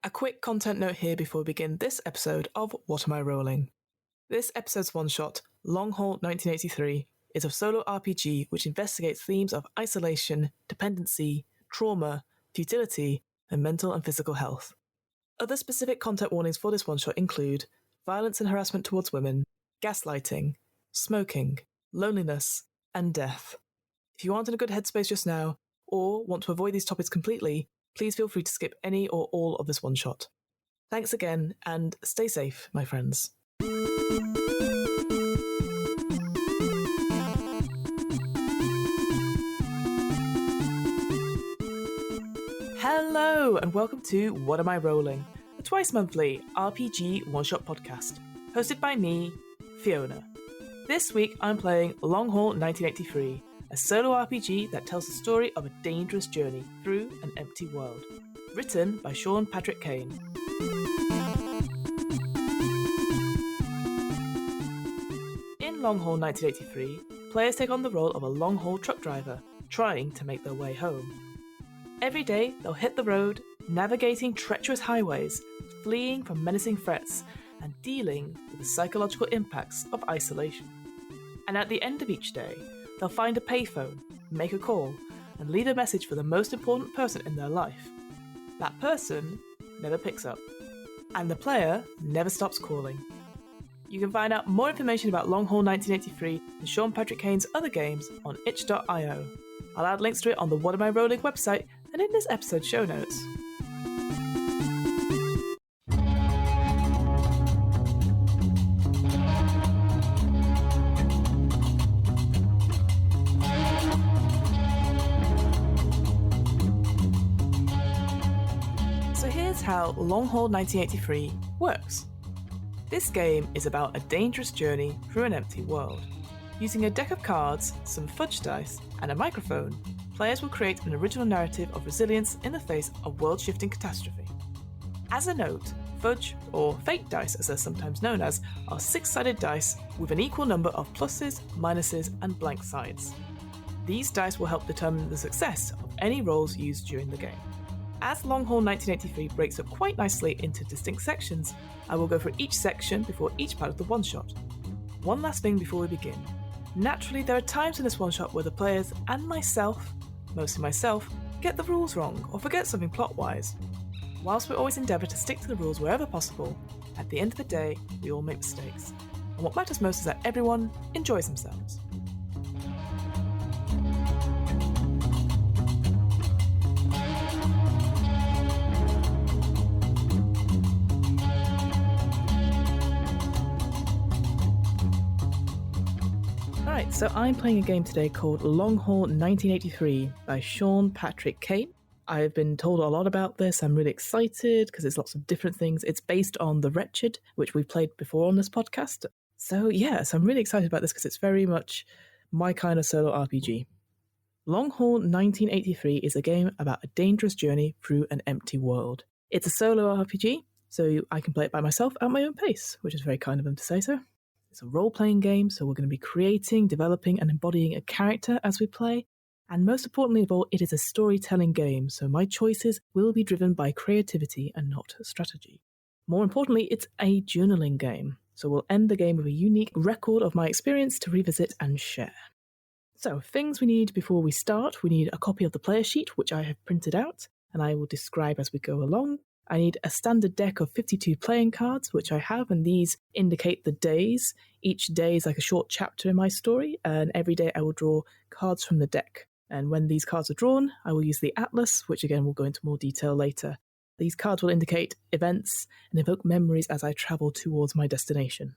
A quick content note here before we begin this episode of What Am I Rolling? This episode's one-shot, Long Haul 1983, is a solo RPG which investigates themes of isolation, dependency, trauma, futility, and mental and physical health. Other specific content warnings for this one-shot include violence and harassment towards women, gaslighting, smoking, loneliness, and death. If you aren't in a good headspace just now, or want to avoid these topics completely, please feel free to skip any or all of this one-shot. Thanks again, and stay safe, my friends. Hello, and welcome to What Am I Rolling? A twice-monthly RPG one-shot podcast, hosted by me, Fiona. This week I'm playing Long Haul 1983, a solo RPG that tells the story of a dangerous journey through an empty world. Written by Sean Patrick Kane. In Long Haul 1983, players take on the role of a long-haul truck driver, trying to make their way home. Every day, they'll hit the road, navigating treacherous highways, fleeing from menacing threats, and dealing with the psychological impacts of isolation. And at the end of each day, they'll find a payphone, make a call, and leave a message for the most important person in their life. That person never picks up, and the player never stops calling. You can find out more information about Long Haul 1983 and Sean Patrick Kane's other games on itch.io. I'll add links to it on the What Am I Rolling website and in this episode's show notes. So here's how Long Haul 1983 works. This game is about a dangerous journey through an empty world. Using a deck of cards, some fudge dice, and a microphone, players will create an original narrative of resilience in the face of world-shifting catastrophe. As a note, fudge, or fate dice as they're sometimes known as, are six-sided dice with an equal number of pluses, minuses, and blank sides. These dice will help determine the success of any rolls used during the game. As Long Haul 1983 breaks up quite nicely into distinct sections, I will go through each section before each part of the one-shot. One last thing before we begin. Naturally, there are times in this one-shot where the players and myself, mostly myself, get the rules wrong or forget something plot-wise. Whilst we always endeavour to stick to the rules wherever possible, at the end of the day, we all make mistakes. And what matters most is that everyone enjoys themselves. Alright, so I'm playing a game today called Long Haul 1983 by Sean Patrick Kane. I've been told a lot about this. I'm really excited because there's lots of different things. It's based on The Wretched, which we've played before on this podcast. So yes, I'm really excited about this because it's very much my kind of solo RPG. Long Haul 1983 is a game about a dangerous journey through an empty world. It's a solo RPG, so I can play it by myself at my own pace, which is very kind of them to say so. It's a role-playing game, so we're going to be creating, developing, and embodying a character as we play. And most importantly of all, it is a storytelling game, so my choices will be driven by creativity and not strategy. More importantly, it's a journaling game, so we'll end the game with a unique record of my experience to revisit and share. So, things we need before we start. We need a copy of the player sheet, which I have printed out, and I will describe as we go along. I need a standard deck of 52 playing cards, which I have, and these indicate the days. Each day is like a short chapter in my story, and every day I will draw cards from the deck. And when these cards are drawn, I will use the atlas, which again we'll go into more detail later. These cards will indicate events and evoke memories as I travel towards my destination.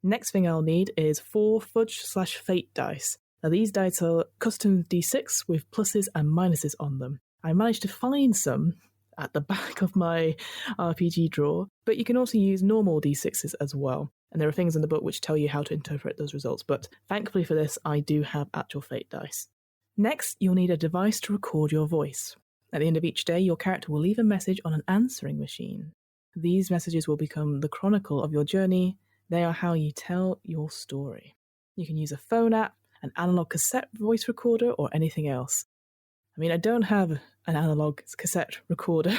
Next thing I'll need is 4 fudge/fate dice. Now these dice are custom D6 with pluses and minuses on them. I managed to find some at the back of my RPG drawer, but you can also use normal D6s as well. And there are things in the book which tell you how to interpret those results, but thankfully for this, I do have actual fate dice. Next, you'll need a device to record your voice. At the end of each day, your character will leave a message on an answering machine. These messages will become the chronicle of your journey. They are how you tell your story. You can use a phone app, an analog cassette voice recorder, or anything else. I mean, I don't have an analog cassette recorder,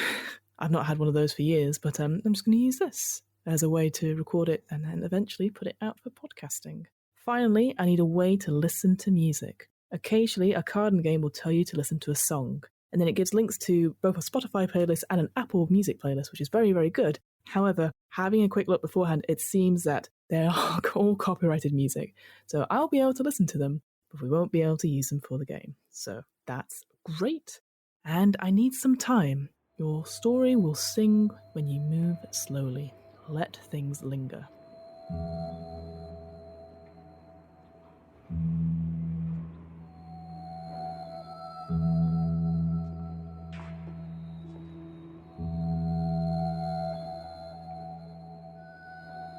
I've not had one of those for years, but I'm just going to use this as a way to record it and then eventually put it out for podcasting. Finally, I need a way to listen to music. Occasionally, a card game will tell you to listen to a song, and then it gives links to both a Spotify playlist and an Apple Music playlist, which is very, very good. However, having a quick look beforehand, it seems that they are all copyrighted music. So I'll be able to listen to them, but we won't be able to use them for the game. So that's great. And I need some time. Your story will sing when you move slowly. Let things linger.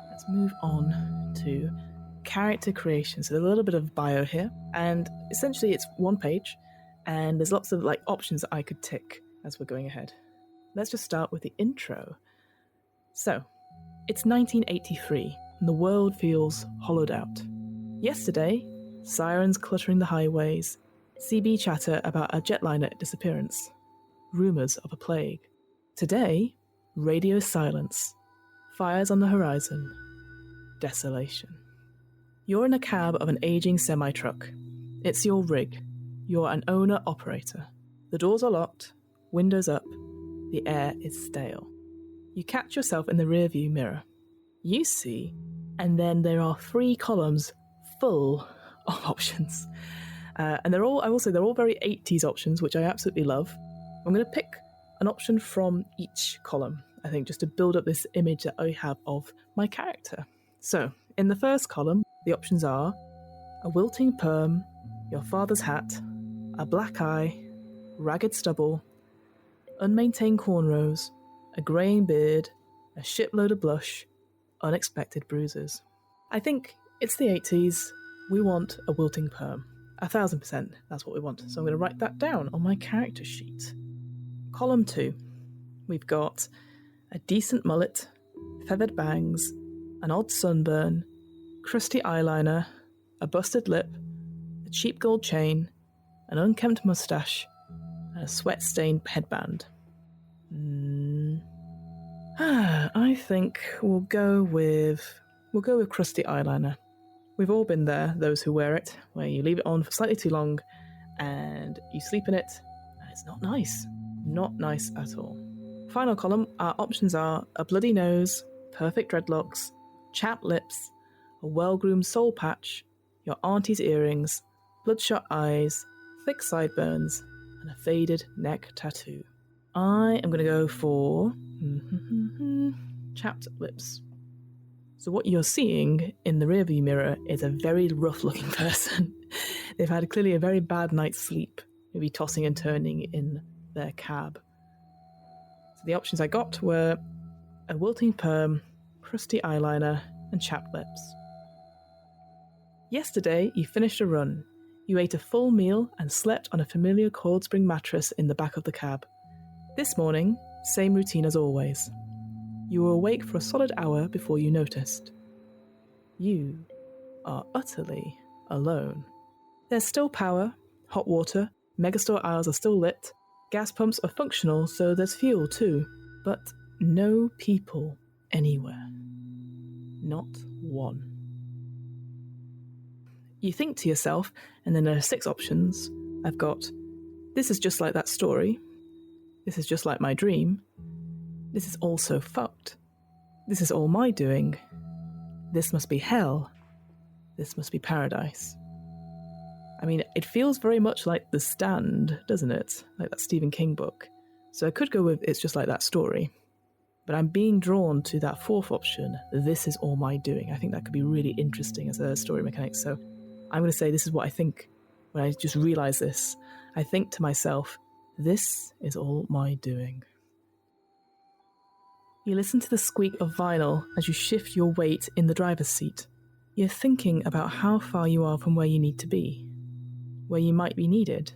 Let's move on to character creation. So there's a little bit of bio here, and essentially it's one page, and there's lots of options that I could tick as we're going ahead. Let's just start with the intro. So, it's 1983, and the world feels hollowed out. Yesterday, sirens cluttering the highways, CB chatter about a jetliner disappearance, rumours of a plague. Today, radio silence, fires on the horizon, desolation. You're in a cab of an ageing semi-truck. It's your rig. You're an owner-operator. The doors are locked, windows up, the air is stale. You catch yourself in the rearview mirror. You see, and then there are 3 columns full of options. And they're all very 80s options, which I absolutely love. I'm going to pick an option from each column, I think, just to build up this image that I have of my character. So, in the first column, the options are a wilting perm, your father's hat, a black eye, ragged stubble, unmaintained cornrows, a greying beard, a shipload of blush, unexpected bruises. I think it's the 80s. We want a wilting perm. 1,000%, that's what we want. So I'm going to write that down on my character sheet. Column 2, we've got a decent mullet, feathered bangs, an odd sunburn, crusty eyeliner, a busted lip, a cheap gold chain, an unkempt moustache, and a sweat-stained headband. I think we'll go with crusty eyeliner. We've all been there, those who wear it, where you leave it on for slightly too long and you sleep in it, and it's not nice. Not nice at all. Final column, our options are a bloody nose, perfect dreadlocks, chapped lips, a well-groomed soul patch, your auntie's earrings, bloodshot eyes, thick sideburns, and a faded neck tattoo. I am going to go for chapped lips. So what you're seeing in the rearview mirror is a very rough-looking person. They've had clearly a very bad night's sleep, maybe tossing and turning in their cab. So the options I got were a wilting perm, crusty eyeliner, and chapped lips. Yesterday, you finished a run. You ate a full meal and slept on a familiar coiled spring mattress in the back of the cab. This morning, same routine as always. You were awake for a solid hour before you noticed. You are utterly alone. There's still power, hot water, megastore aisles are still lit, gas pumps are functional, so there's fuel too, but no people anywhere. Not one. You think to yourself, and then there are 6 options. I've got, this is just like that story. This is just like my dream. This is all so fucked. This is all my doing. This must be hell. This must be paradise. I mean, it feels very much like The Stand, doesn't it? Like that Stephen King book. So I could go with It's Just Like That Story. But I'm being drawn to that 4th option, this is all my doing. I think that could be really interesting as a story mechanic. So I'm going to say this is what I think when I just realise this. I think to myself, this is all my doing. You listen to the squeak of vinyl as you shift your weight in the driver's seat. You're thinking about how far you are from where you need to be, where you might be needed,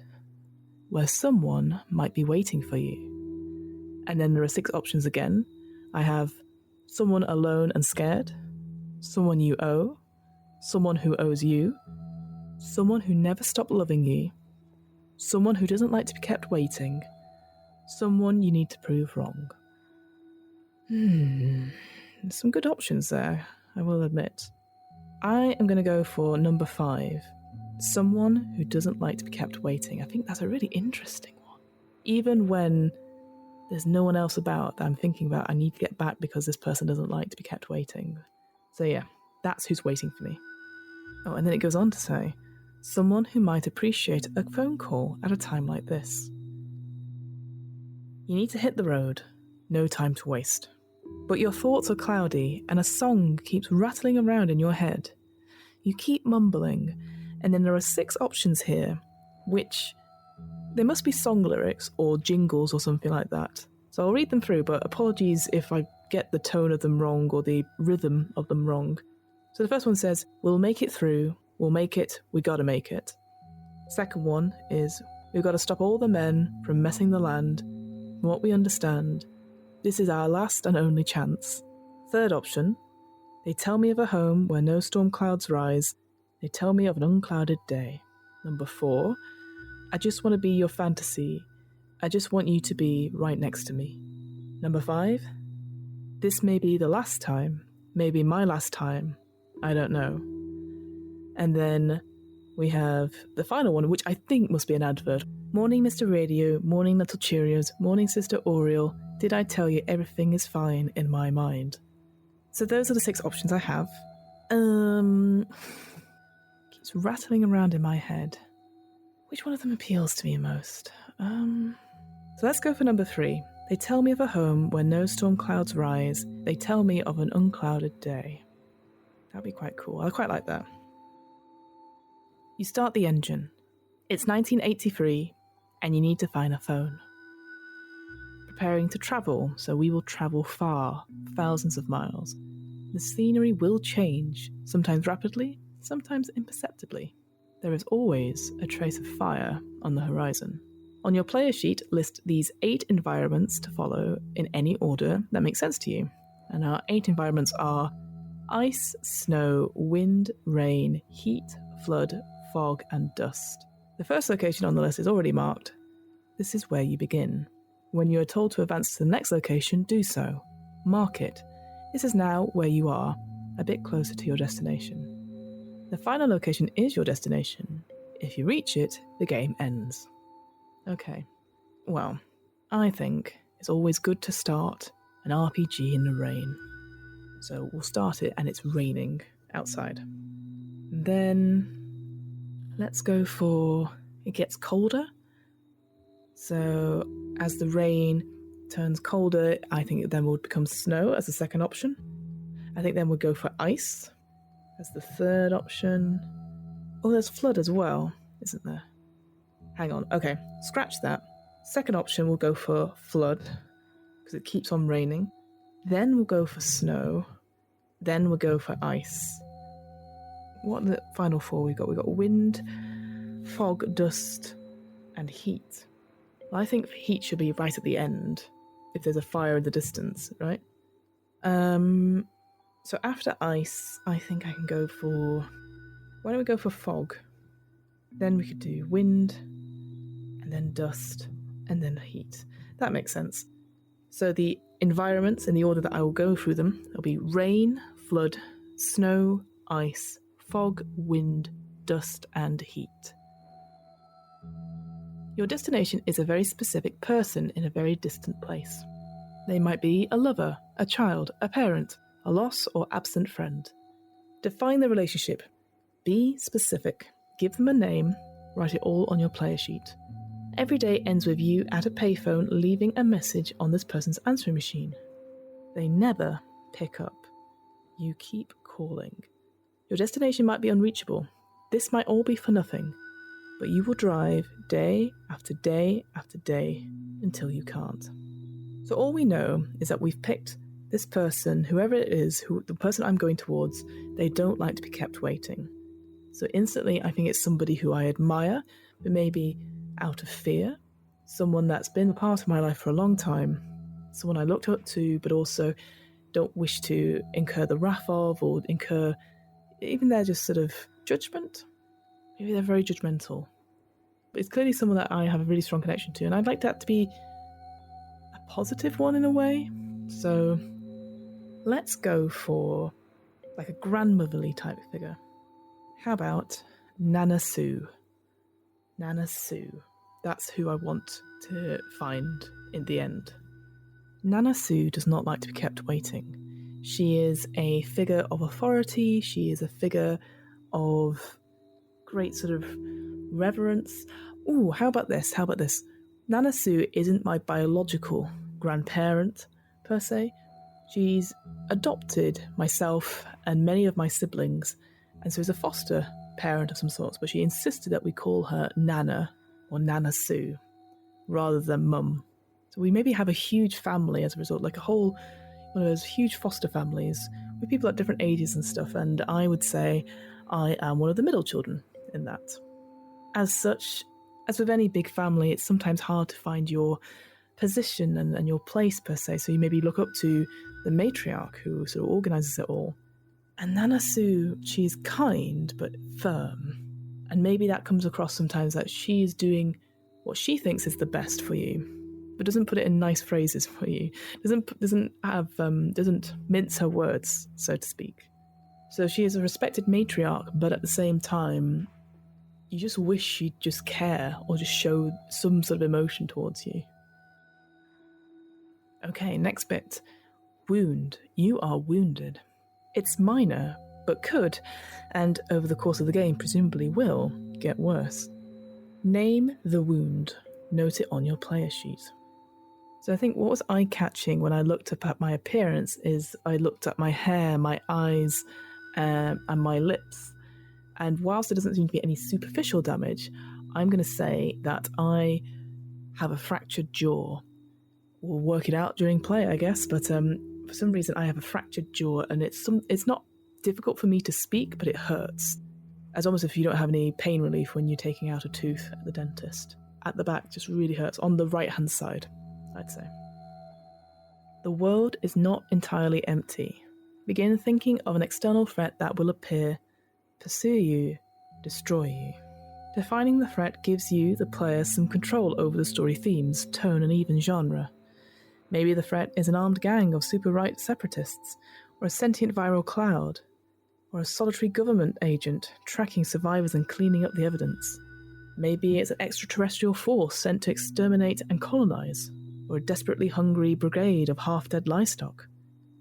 where someone might be waiting for you. And then there are 6 options again. I have someone alone and scared, someone you owe, someone who owes you, someone who never stopped loving you, someone who doesn't like to be kept waiting, someone you need to prove wrong. There's some good options there, I will admit. I am going to go for number 5. Someone who doesn't like to be kept waiting. I think that's a really interesting one. Even when there's no one else about that I'm thinking about, I need to get back because this person doesn't like to be kept waiting. So yeah, that's who's waiting for me. Oh, and then it goes on to say, someone who might appreciate a phone call at a time like this. You need to hit the road, no time to waste. But your thoughts are cloudy and a song keeps rattling around in your head. You keep mumbling, and then there are 6 options here, which they must be song lyrics or jingles or something like that. So I'll read them through, but apologies if I get the tone of them wrong or the rhythm of them wrong. So the first one says, we'll make it through, we'll make it, we gotta make it. Second one is, we've got to stop all the men from messing the land. From what we understand, this is our last and only chance. Third option, they tell me of a home where no storm clouds rise. They tell me of an unclouded day. Number 4, I just want to be your fantasy. I just want you to be right next to me. Number 5, this may be the last time, maybe my last time, I don't know. And then we have the final one, which I think must be an advert. Morning, Mr. Radio, morning, Little Cheerios, morning, Sister Oriole. Did I tell you everything is fine in my mind? So those are the 6 options I have. Keeps rattling around in my head. Which one of them appeals to me most? So let's go for number 3. They tell me of a home where no storm clouds rise. They tell me of an unclouded day. That'd be quite cool. I quite like that. You start the engine. It's 1983, and you need to find a phone. Preparing to travel, so we will travel far, thousands of miles. The scenery will change, sometimes rapidly, sometimes imperceptibly. There is always a trace of fire on the horizon. On your player sheet, list these 8 environments to follow in any order that makes sense to you. And our 8 environments are ice, snow, wind, rain, heat, flood, fog, and dust. The first location on the list is already marked. This is where you begin. When you are told to advance to the next location, do so. Mark it. This is now where you are, a bit closer to your destination. The final location is your destination. If you reach it, the game ends. Okay. Well, I think it's always good to start an RPG in the rain. So we'll start it and it's raining outside. Then let's go for it gets colder. So as the rain turns colder, I think it then would become snow as the second option. I think then we'll go for ice as the third option. Oh, there's flood as well, isn't there? Hang on. Okay, scratch that. Second option, we'll go for flood because it keeps on raining. Then we'll go for snow. Then we'll go for ice. What are the final 4 we've got? We've got wind, fog, dust, and heat. Well, I think heat should be right at the end if there's a fire in the distance, right? So after ice, I think I can go for... Why don't we go for fog? Then we could do wind, and then dust, and then heat. That makes sense. So the environments, in the order that I will go through them, it'll be rain, flood, snow, ice, fog, wind, dust, and heat. Your destination is a very specific person in a very distant place. They might be a lover, a child, a parent, a lost or absent friend. Define the relationship. Be specific. Give them a name. Write it all on your player sheet. Every day ends with you at a payphone leaving a message on this person's answering machine. They never pick up. You keep calling. Your destination might be unreachable. This might all be for nothing, but you will drive day after day after day until you can't. So all we know is that we've picked this person, whoever it is, the person I'm going towards, they don't like to be kept waiting. So instantly I think it's somebody who I admire, but maybe out of fear, someone that's been a part of my life for a long time, someone I looked up to, but also don't wish to incur the wrath of or incur even their just sort of judgment. Maybe they're very judgmental. But it's clearly someone that I have a really strong connection to, and I'd like that to be a positive one in a way. So Let's go for like a grandmotherly type figure. How about Nana Sue? Nana Sue. That's who I want to find in the end. Nana Sue does not like to be kept waiting. She is a figure of authority. She is a figure of great sort of reverence. Ooh, how about this? Nana Sue isn't my biological grandparent, per se. She's adopted myself and many of my siblings, and so is a foster parent of some sorts, but she insisted that we call her Nana, or Nana Sue, rather than Mum. So we maybe have a huge family as a result, like a whole one of those huge foster families with people at different ages and stuff, and I would say I am one of the middle children in that. As such, as with any big family, it's sometimes hard to find your position and your place per se, so you maybe look up to the matriarch who sort of organises it all. And Nana Sue, she's kind but firm, and maybe that comes across sometimes that she is doing what she thinks is the best for you, but doesn't put it in nice phrases for you, doesn't mince her words, so to speak. So she is a respected matriarch, but at the same time, you just wish she'd just care or just show some sort of emotion towards you. Okay, next bit. Wound. You are wounded. It's minor, but could, and over the course of the game presumably will, get worse. Name the wound. Note it on your player sheet. So I think what was eye-catching when I looked up at my appearance is I looked at my hair, my eyes, and my lips. And whilst there doesn't seem to be any superficial damage, I'm going to say that I have a fractured jaw. We'll work it out during play, I guess, but for some reason I have a fractured jaw, and it's not difficult for me to speak, but it hurts. As almost if you don't have any pain relief when you're taking out a tooth at the dentist. At the back, just really hurts, on the right-hand side, I'd say. The world is not entirely empty. Begin thinking of an external threat that will appear, pursue you, destroy you. Defining the threat gives you, the player, some control over the story themes, tone, and even genre. Maybe the threat is an armed gang of super-right separatists, or a sentient viral cloud, or a solitary government agent tracking survivors and cleaning up the evidence. Maybe it's an extraterrestrial force sent to exterminate and colonize, or a desperately hungry brigade of half-dead livestock,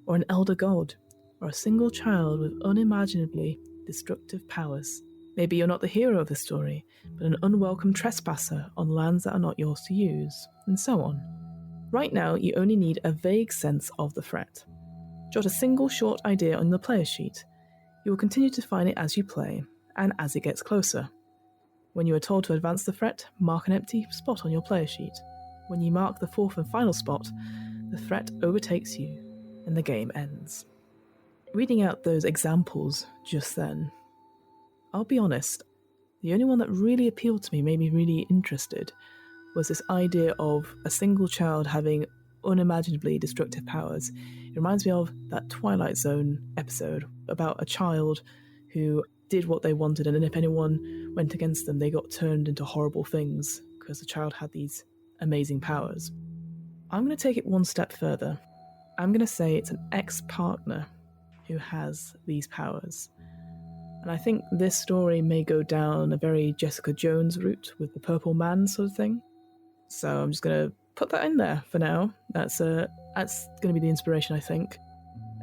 or an elder god, or a single child with unimaginably destructive powers. Maybe you're not the hero of the story, but an unwelcome trespasser on lands that are not yours to use, and so on. Right now, you only need a vague sense of the threat. Jot a single short idea on the player sheet. You will continue to define it as you play, and as it gets closer. When you are told to advance the threat, mark an empty spot on your player sheet. When you mark the fourth and final spot, the threat overtakes you, and the game ends. Reading out those examples just then, I'll be honest, the only one that really appealed to me, made me really interested, was this idea of a single child having unimaginably destructive powers. It reminds me of that Twilight Zone episode about a child who did what they wanted, and then if anyone went against them, they got turned into horrible things because the child had these amazing powers. I'm going to take it one step further. I'm going to say it's an ex-partner who has these powers. And I think this story may go down a very Jessica Jones route with the purple man sort of thing. So I'm just going to put that in there for now. That's going to be the inspiration, I think.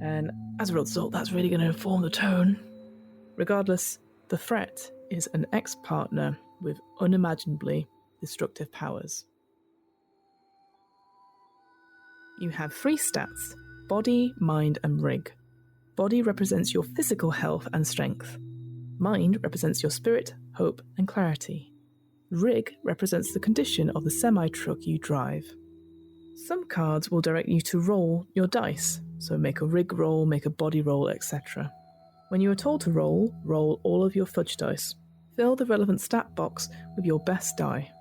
And as a result, that's really going to inform the tone. Regardless, the threat is an ex-partner with unimaginably destructive powers. You have 3 stats: body, mind, and rig. Body represents your physical health and strength. Mind represents your spirit, hope, and clarity. Rig represents the condition of the semi-truck you drive. Some cards will direct you to roll your dice, so make a rig roll, make a body roll, etc. When you are told to roll all of your fudge dice. Fill the relevant stat box with your best die.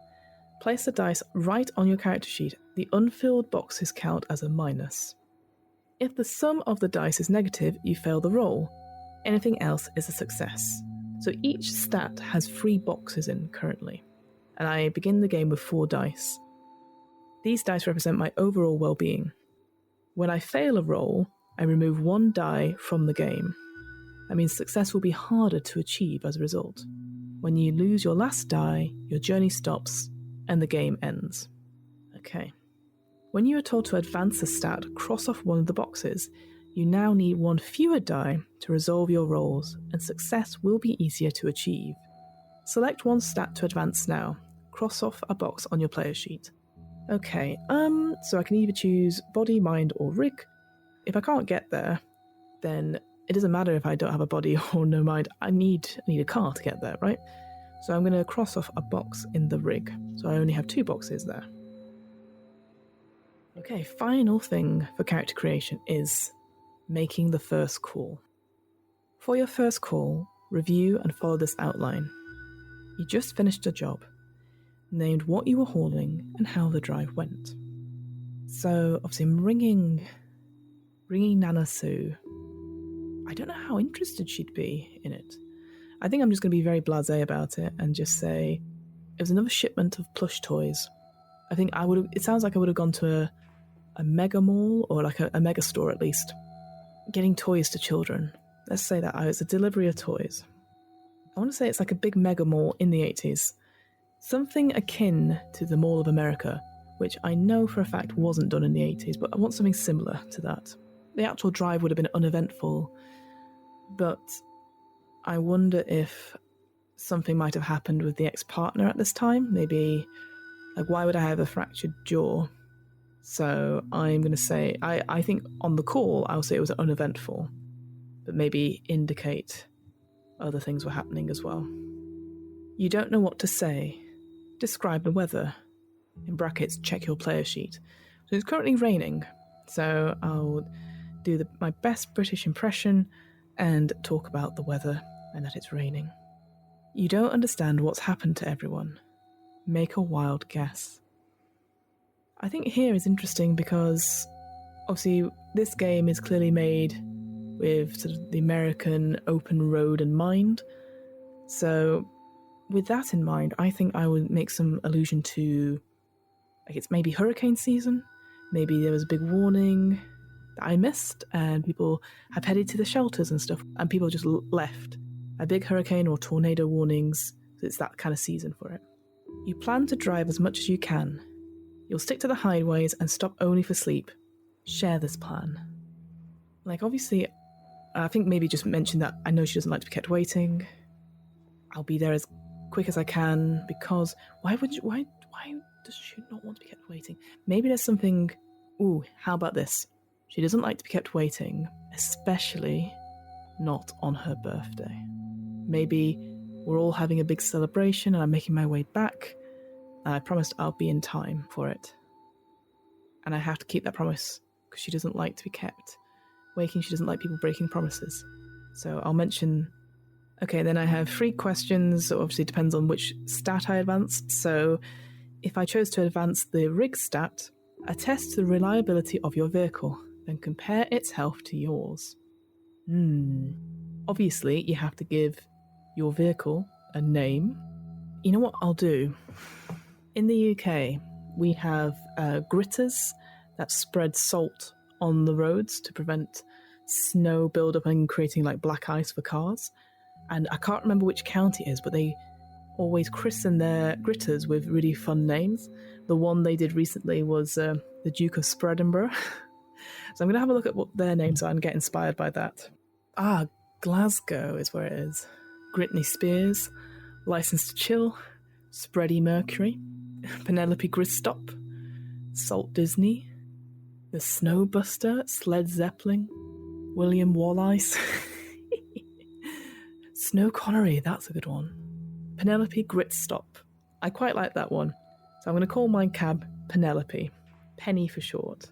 Place the dice right on your character sheet. The unfilled boxes count as a minus. If the sum of the dice is negative, you fail the roll. Anything else is a success. So each stat has 3 boxes in currently, and I begin the game with 4 dice. These dice represent my overall well-being. When I fail a roll, and remove 1 die from the game. That means success will be harder to achieve as a result. When you lose your last die, your journey stops and the game ends. Okay. When you are told to advance a stat, cross off one of the boxes. You now need 1 fewer die to resolve your rolls, and success will be easier to achieve. Select 1 stat to advance now. Cross off a box on your player sheet. Okay, so I can either choose body, mind, or rig. If I can't get there, then it doesn't matter if I don't have a body or no mind. I need a car to get there, right? So I'm going to cross off a box in the rig. So I only have 2 boxes there. Okay, final thing for character creation is making the first call. For your first call, review and follow this outline. You just finished a job, named what you were hauling and how the drive went. So obviously I'm ringing Nana Sue. I don't know how interested she'd be in it. I think I'm just going to be very blasé about it and just say it was another shipment of plush toys. I think it sounds like I would have gone to a mega mall or like a mega store at least. Getting toys to children. Let's say that it's a delivery of toys. I want to say it's like a big mega mall in the 80s. Something akin to the Mall of America, which I know for a fact wasn't done in the 80s, but I want something similar to that. The actual drive would have been uneventful, but I wonder if something might have happened with the ex-partner at this time. Maybe, like, why would I have a fractured jaw? So I'm going to say, I think on the call, I'll say it was uneventful, but maybe indicate other things were happening as well. You don't know what to say. Describe the weather. In brackets, check your player sheet. So it's currently raining, so I'll do my best British impression and talk about the weather and that it's raining. You don't understand what's happened to everyone. Make a wild guess. I think here is interesting because obviously this game is clearly made with sort of the American open road in mind. So with that in mind, I think I would make some allusion to, like, it's maybe hurricane season. Maybe there was a big warning that I missed and people have headed to the shelters and stuff and people just left. A big hurricane or tornado warnings, so it's that kind of season for it. You plan to drive as much as you can. You'll stick to the highways and stop only for sleep. Share this plan. Like, obviously, I think maybe just mention that I know she doesn't like to be kept waiting. I'll be there as quick as I can because why does she not want to be kept waiting? Maybe there's something, how about this? She doesn't like to be kept waiting, especially not on her birthday. Maybe we're all having a big celebration and I'm making my way back. And I promised I'll be in time for it. And I have to keep that promise because she doesn't like to be kept waiting. She doesn't like people breaking promises. So I'll mention... Okay, then I have 3 questions. So obviously it depends on which stat I advanced. So if I chose to advance the rig stat, attest to the reliability of your vehicle, then compare its health to yours. Obviously, you have to give your vehicle a name. You know what I'll do? In the UK, we have gritters that spread salt on the roads to prevent snow buildup and creating like black ice for cars. And I can't remember which county it is, but they always christen their gritters with really fun names. The one they did recently was the Duke of Spredenborough. So I'm going to have a look at what their names are and get inspired by that. Glasgow is where it is. Gritney Spears, License to Chill, Spready Mercury, Penelope Gristop, Salt Disney, The Snowbuster, Sled Zeppelin, William Wallice, Snow Connery, that's a good one. Penelope Gritstop. I quite like that one. So I'm going to call my cab Penelope. Penny for short.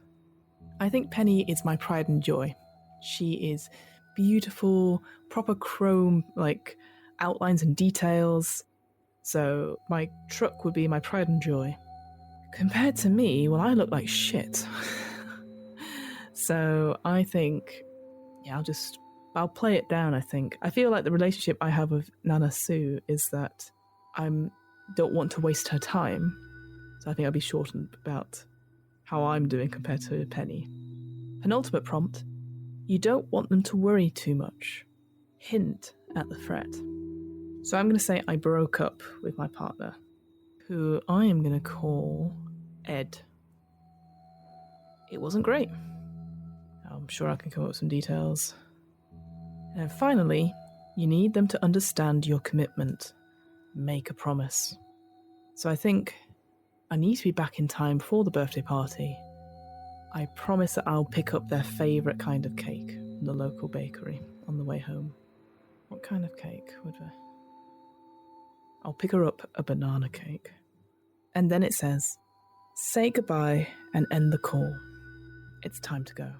I think Penny is my pride and joy. She is beautiful, proper chrome, like, outlines and details. So my truck would be my pride and joy. Compared to me, well, I look like shit. So I think, I'll play it down, I think. I feel like the relationship I have with Nana Sue is that I don't want to waste her time. So I think I'll be short about how I'm doing compared to Penny. Penultimate prompt. You don't want them to worry too much. Hint at the threat. So I'm going to say I broke up with my partner, who I am going to call Ed. It wasn't great. I'm sure I can come up with some details. And finally, you need them to understand your commitment. Make a promise. So I think I need to be back in time for the birthday party. I promise that I'll pick up their favourite kind of cake from the local bakery on the way home. What kind of cake would I? I'll pick her up a banana cake. And then it says, say goodbye and end the call. It's time to go.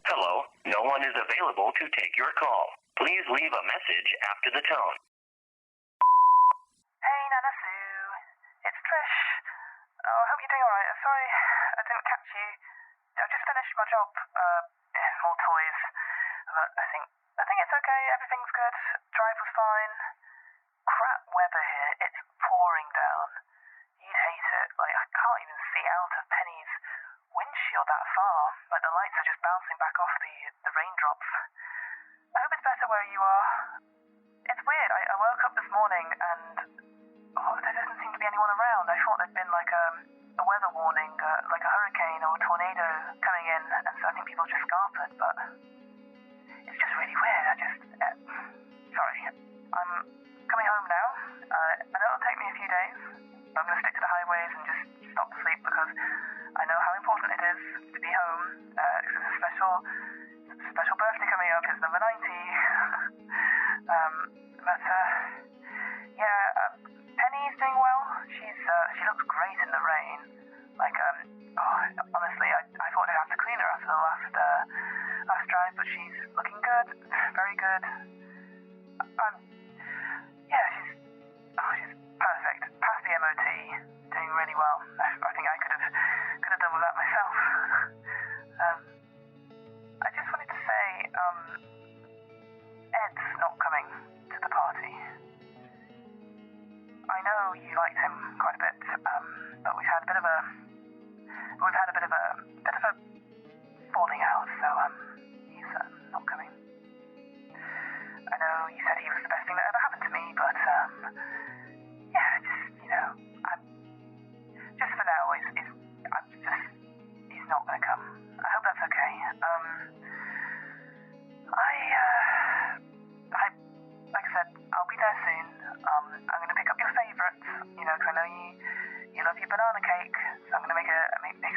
Hello, no one is available to take your call. Please leave a message after the tone. Hey, Nana Sue. It's Trish. Oh, I hope you're doing alright. Sorry, I didn't catch you. I just finished my job. More toys. But I think it's okay. Everything's good. Drive was fine. Crap weather here. It's pouring down. You'd hate it. Like, I can't even see out of Penny's windshield that far. Like, the lights are just bouncing back off the raindrops. I hope it's better where you are. It's weird. I woke up this morning and there doesn't seem to be anyone around. I thought there'd been like a weather warning, like a hurricane or a tornado coming in, and so I think people just scarpered, but it's just really weird. Sorry. I'm coming home now. I know it'll take me a few days, but I'm going to stick to the highways and just stop to sleep because I know how important it is to be home. It's a special birthday coming up. It's number 90. Penny's doing well. She looks great in the rain. Like, honestly, I thought I'd have to clean her after the last drive, but she's looking good, very good. She's perfect. Passed the MOT, doing really well. I think I could have done with that myself. I just wanted to say, Ed's not coming to the party. I know you liked him quite a bit, but we've had a bit of a falling out, so he's not coming. I know you said he was the best thing that ever happened to me, but just for now, he's not going to come. I hope that's okay. Like I said, I'll be there soon. I'm going to pick up your favourites, because I know you love your banana cake, so I'm going to make a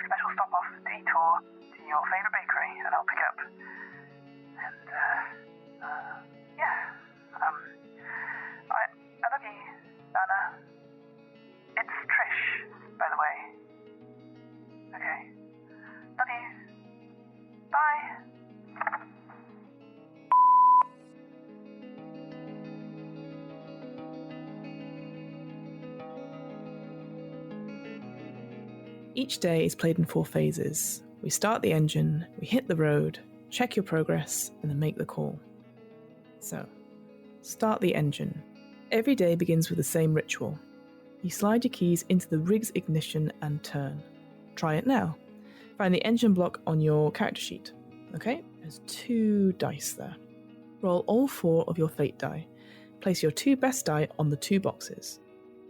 special stop-off detour to your favourite bakery, and I'll pick it up. And, I love you, Anna. It's Trish, by the way. Okay. Love you. Bye. Each day is played in 4 phases. We start the engine, we hit the road, check your progress, and then make the call. So, start the engine. Every day begins with the same ritual. You slide your keys into the rig's ignition and turn. Try it now. Find the engine block on your character sheet. Okay, there's 2 dice there. Roll all 4 of your fate die. Place your 2 best die on the 2 boxes.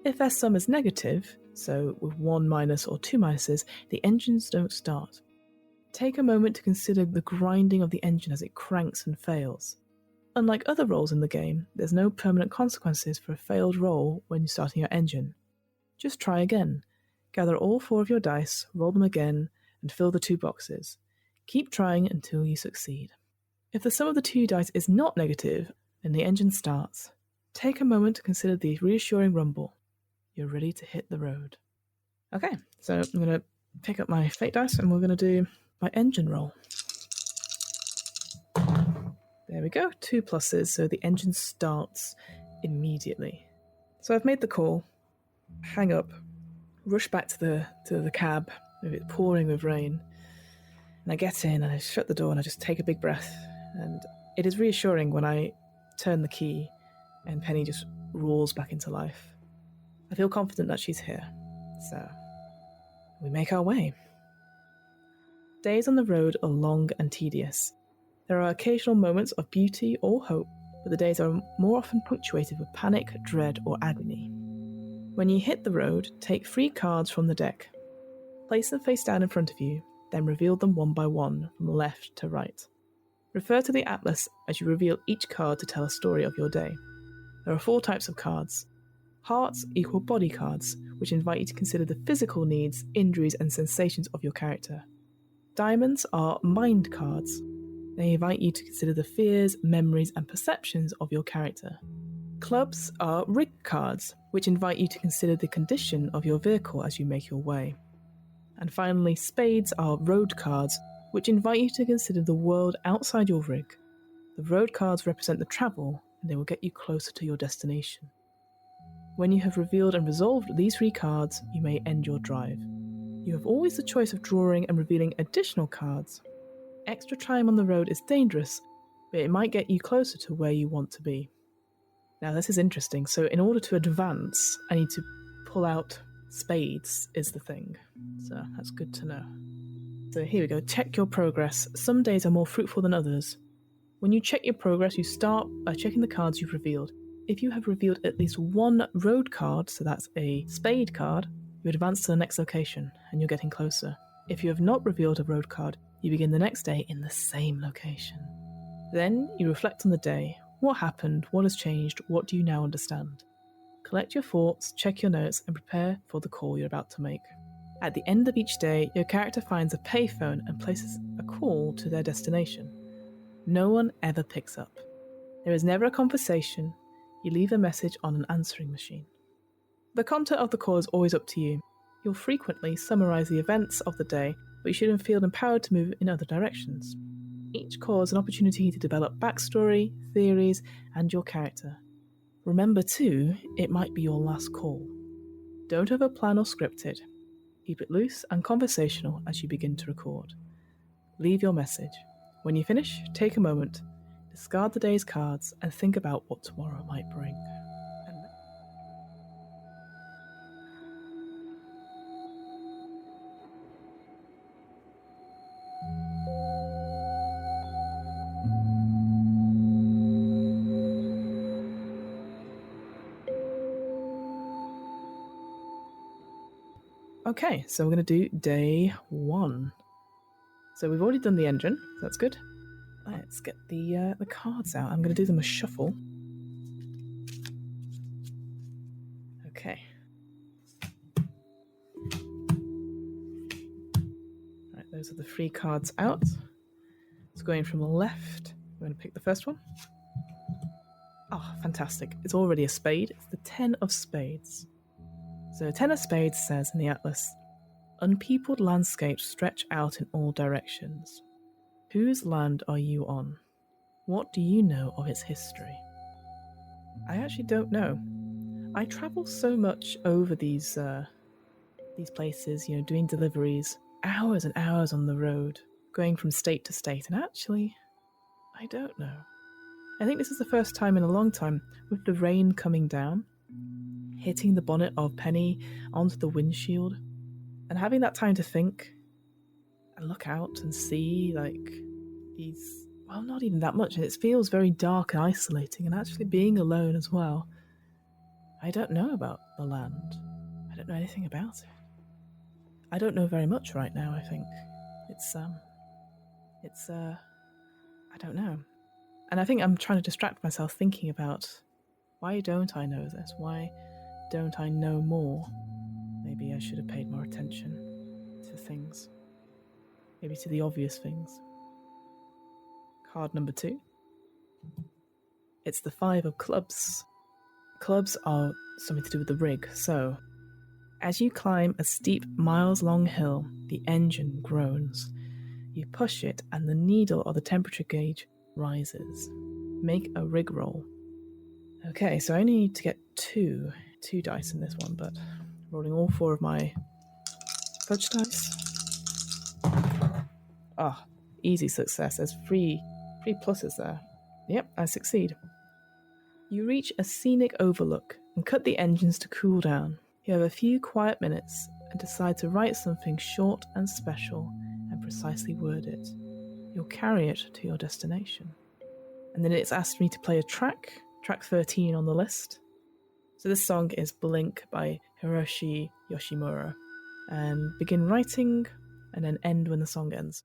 If their sum is negative, so with 1 minus or 2 minuses, the engines don't start. Take a moment to consider the grinding of the engine as it cranks and fails. Unlike other rolls in the game, there's no permanent consequences for a failed roll when you're starting your engine. Just try again. Gather all 4 of your dice, roll them again, and fill the 2 boxes. Keep trying until you succeed. If the sum of the 2 dice is not negative, then the engine starts. Take a moment to consider the reassuring rumble. You're ready to hit the road. Okay, so I'm going to pick up my fate dice and we're going to do my engine roll. There we go, 2 pluses, so the engine starts immediately. So I've made the call, hang up, rush back to the cab, Maybe it's pouring with rain. And I get in and I shut the door and I just take a big breath. And it is reassuring when I turn the key and Penny just roars back into life. I feel confident that she's here. So we make our way. Days on the road are long and tedious. There are occasional moments of beauty or hope, but the days are more often punctuated with panic, dread, or agony. When you hit the road, take 3 cards from the deck. Place them face down in front of you, then reveal them one by one from left to right. Refer to the atlas as you reveal each card to tell a story of your day. There are 4 types of cards. Hearts equal body cards, which invite you to consider the physical needs, injuries, and sensations of your character. Diamonds are mind cards. They invite you to consider the fears, memories, and perceptions of your character. Clubs are rig cards, which invite you to consider the condition of your vehicle as you make your way. And finally, spades are road cards, which invite you to consider the world outside your rig. The road cards represent the travel, and they will get you closer to your destination. When you have revealed and resolved these 3 cards, you may end your drive. You have always the choice of drawing and revealing additional cards. Extra time on the road is dangerous, but it might get you closer to where you want to be. Now this is interesting, so in order to advance, I need to pull out spades is the thing. So that's good to know. So here we go, check your progress. Some days are more fruitful than others. When you check your progress, you start by checking the cards you've revealed. If you have revealed at least 1 road card, so that's a spade card, you advance to the next location, and you're getting closer. If you have not revealed a road card, you begin the next day in the same location. Then you reflect on the day. What happened? What has changed? What do you now understand? Collect your thoughts, check your notes, and prepare for the call you're about to make. At the end of each day, your character finds a payphone and places a call to their destination. No one ever picks up. There is never a conversation. You leave a message on an answering machine. The content of the call is always up to you. You'll frequently summarize the events of the day, but you shouldn't feel empowered to move in other directions. Each call is an opportunity to develop backstory, theories, and your character. Remember too, it might be your last call. Don't overplan or script it. Keep it loose and conversational as you begin to record. Leave your message. When you finish, take a moment, discard the day's cards, and think about what tomorrow might bring. Okay, so we're going to do day 1. So we've already done the engine, so that's good. Let's get the cards out. I'm going to do them a shuffle. Okay. Right, those are the 3 cards out. So going from the left, we're going to pick the first one. Oh, fantastic. It's already a spade. It's the 10 of spades. So 10 of spades says in the atlas, unpeopled landscapes stretch out in all directions. Whose land are you on? What do you know of its history? I actually don't know. I travel so much over these places, doing deliveries, hours and hours on the road, going from state to state, and actually, I don't know. I think this is the first time in a long time, with the rain coming down, hitting the bonnet of Penny onto the windshield, and having that time to think and look out and see, these, well, not even that much, and it feels very dark and isolating, and actually being alone as well. I don't know about the land. I don't know anything about it. I don't know very much right now, I think. I don't know. And I think I'm trying to distract myself thinking about, why don't I know this? Why don't I know more? Maybe I should have paid more attention to things. Maybe to the obvious things. Card number 2. It's the 5 of clubs. Clubs are something to do with the rig, so as you climb a steep, miles-long hill, the engine groans. You push it, and the needle of the temperature gauge rises. Make a rig roll. Okay, so I only need to get two dice in this one, but rolling all 4 of my fudge dice. Ah, easy success. There's three pluses there. Yep, I succeed. You reach a scenic overlook and cut the engines to cool down. You have a few quiet minutes and decide to write something short and special and precisely word it. You'll carry it to your destination. And then it's asked me to play a track 13 on the list. So this song is Blink by Hiroshi Yoshimura. And begin writing and then end when the song ends.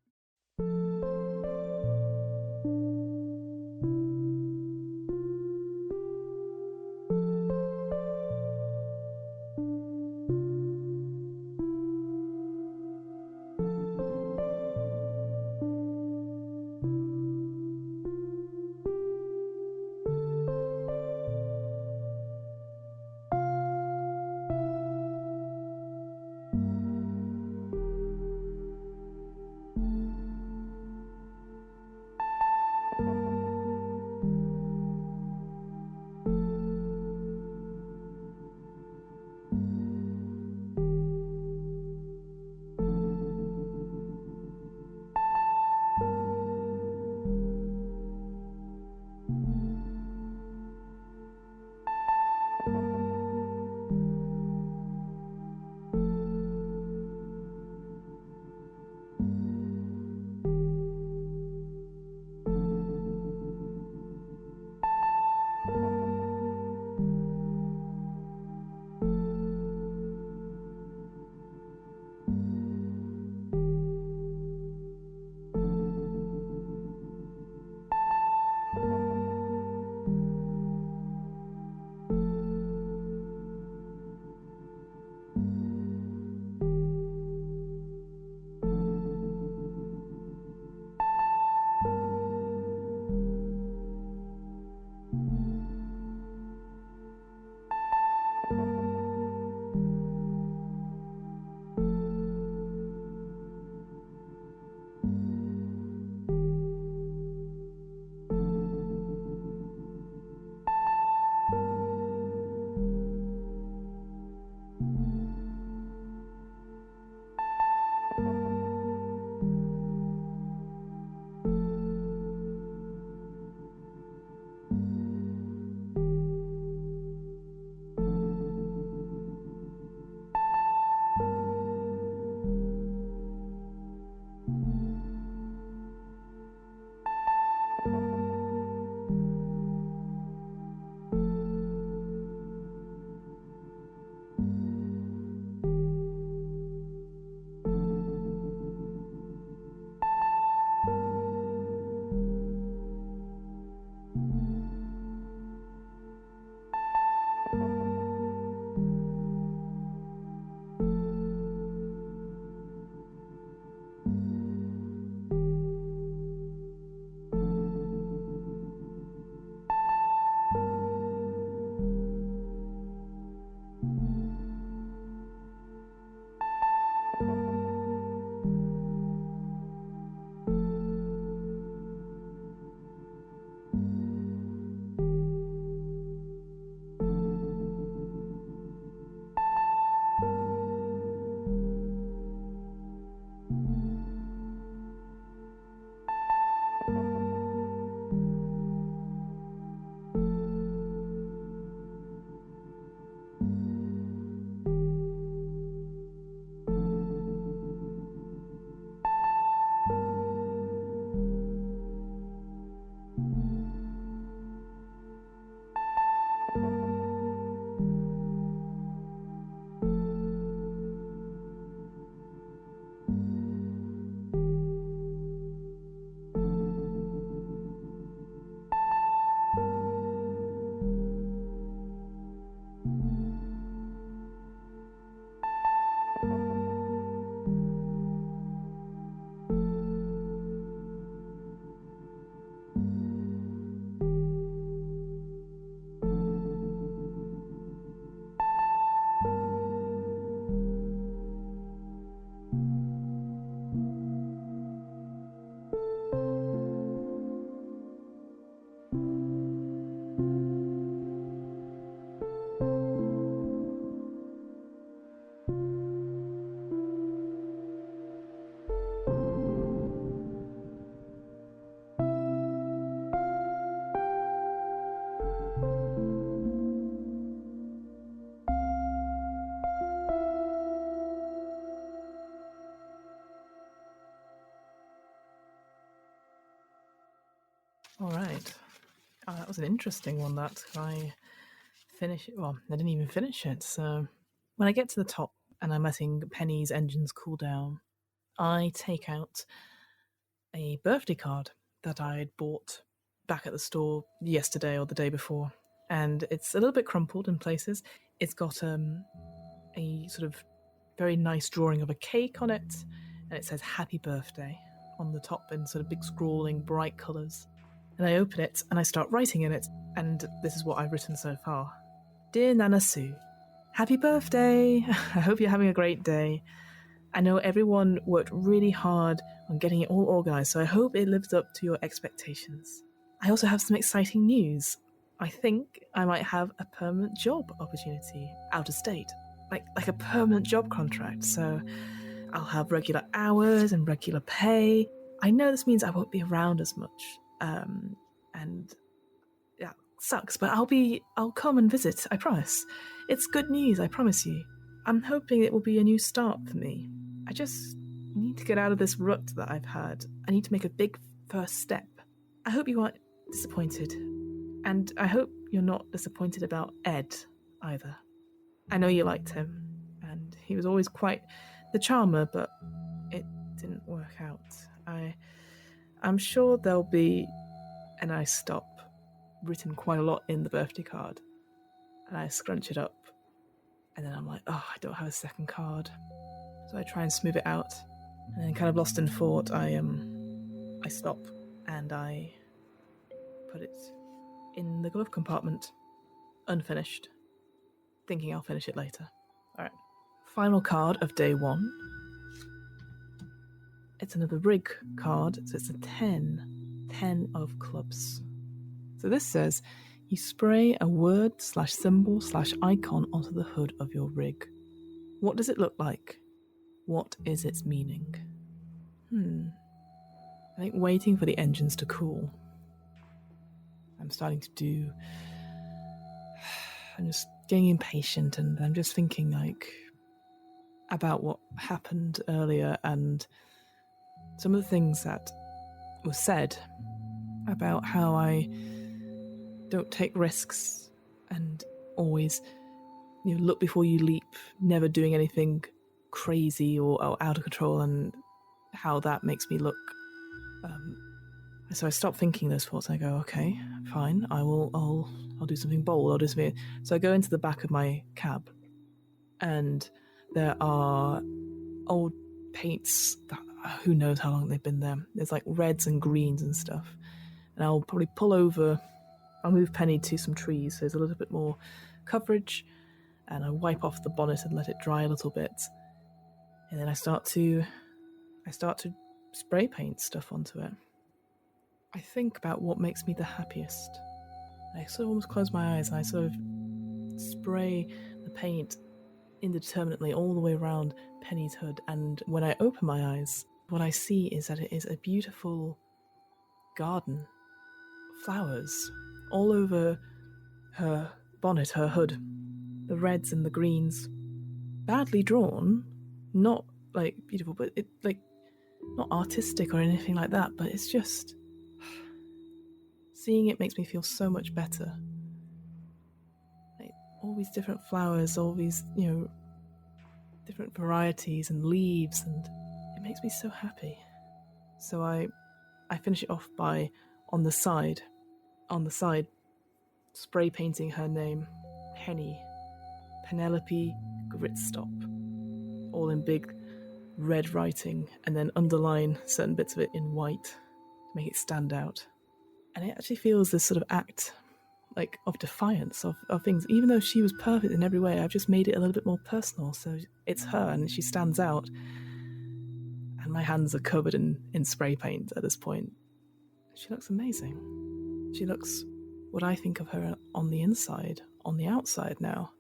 All right. Oh, that was an interesting one, that. I finish it. Well, I didn't even finish it. So when I get to the top and I'm letting Penny's engines cool down, I take out a birthday card that I'd bought back at the store yesterday or the day before. And it's a little bit crumpled in places. It's got a sort of very nice drawing of a cake on it, and it says happy birthday on the top in sort of big scrawling bright colours. And I open it and I start writing in it, and this is what I've written so far. Dear Nana Sue, happy birthday! I hope you're having a great day. I know everyone worked really hard on getting it all organised, so I hope it lives up to your expectations. I also have some exciting news. I think I might have a permanent job opportunity out of state, like a permanent job contract, so I'll have regular hours and regular pay. I know this means I won't be around as much, and yeah, sucks, but I'll come and visit, I promise. It's good news, I promise you. I'm hoping it will be a new start for me. I just need to get out of this rut that I've had. I need to make a big first step. I hope you aren't disappointed. And I hope you're not disappointed about Ed either. I know you liked him, and he was always quite the charmer, but it didn't work out. I'm sure there'll be, and I stop, written quite a lot in the birthday card, and I scrunch it up, and then I'm like, oh, I don't have a second card. So I try and smooth it out, and then kind of lost in thought, I stop, and I put it in the glove compartment, unfinished, thinking I'll finish it later. Alright. Final card of day 1. It's another rig card, so it's a 10. 10 of clubs. So this says, you spray a word/symbol/icon onto the hood of your rig. What does it look like? What is its meaning? I think waiting for the engines to cool. I'm just getting impatient, and I'm just thinking about what happened earlier and some of the things that were said about how I don't take risks and always look before you leap, never doing anything crazy or out of control, and how that makes me look. So I stop thinking those thoughts and I go, okay, fine, I'll do something bold, I'll do something. So I go into the back of my cab, and there are old paints that, who knows how long they've been there. There's like reds and greens and stuff. And I'll probably pull over, I'll move Penny to some trees so there's a little bit more coverage, and I wipe off the bonnet and let it dry a little bit. And then I start to spray paint stuff onto it. I think about what makes me the happiest. I sort of almost close my eyes and I sort of spray the paint indeterminately all the way around Penny's hood, and when I open my eyes, what I see is that it is a beautiful garden. Flowers all over her bonnet, her hood. The reds and the greens. Badly drawn, not like beautiful, but it like not artistic or anything like that, but it's just seeing it makes me feel so much better. Like all these different flowers, all these, different varieties and leaves, and it makes me so happy. So I finish it off by on the side, spray painting her name, Penny, Penelope Gritstop, all in big red writing, and then underline certain bits of it in white to make it stand out. And it actually feels this sort of act like of defiance of things. Even though she was perfect in every way, I've just made it a little bit more personal, so it's her and she stands out. And my hands are covered in spray paint at this point. She looks amazing. She looks what I think of her on the inside, on the outside now.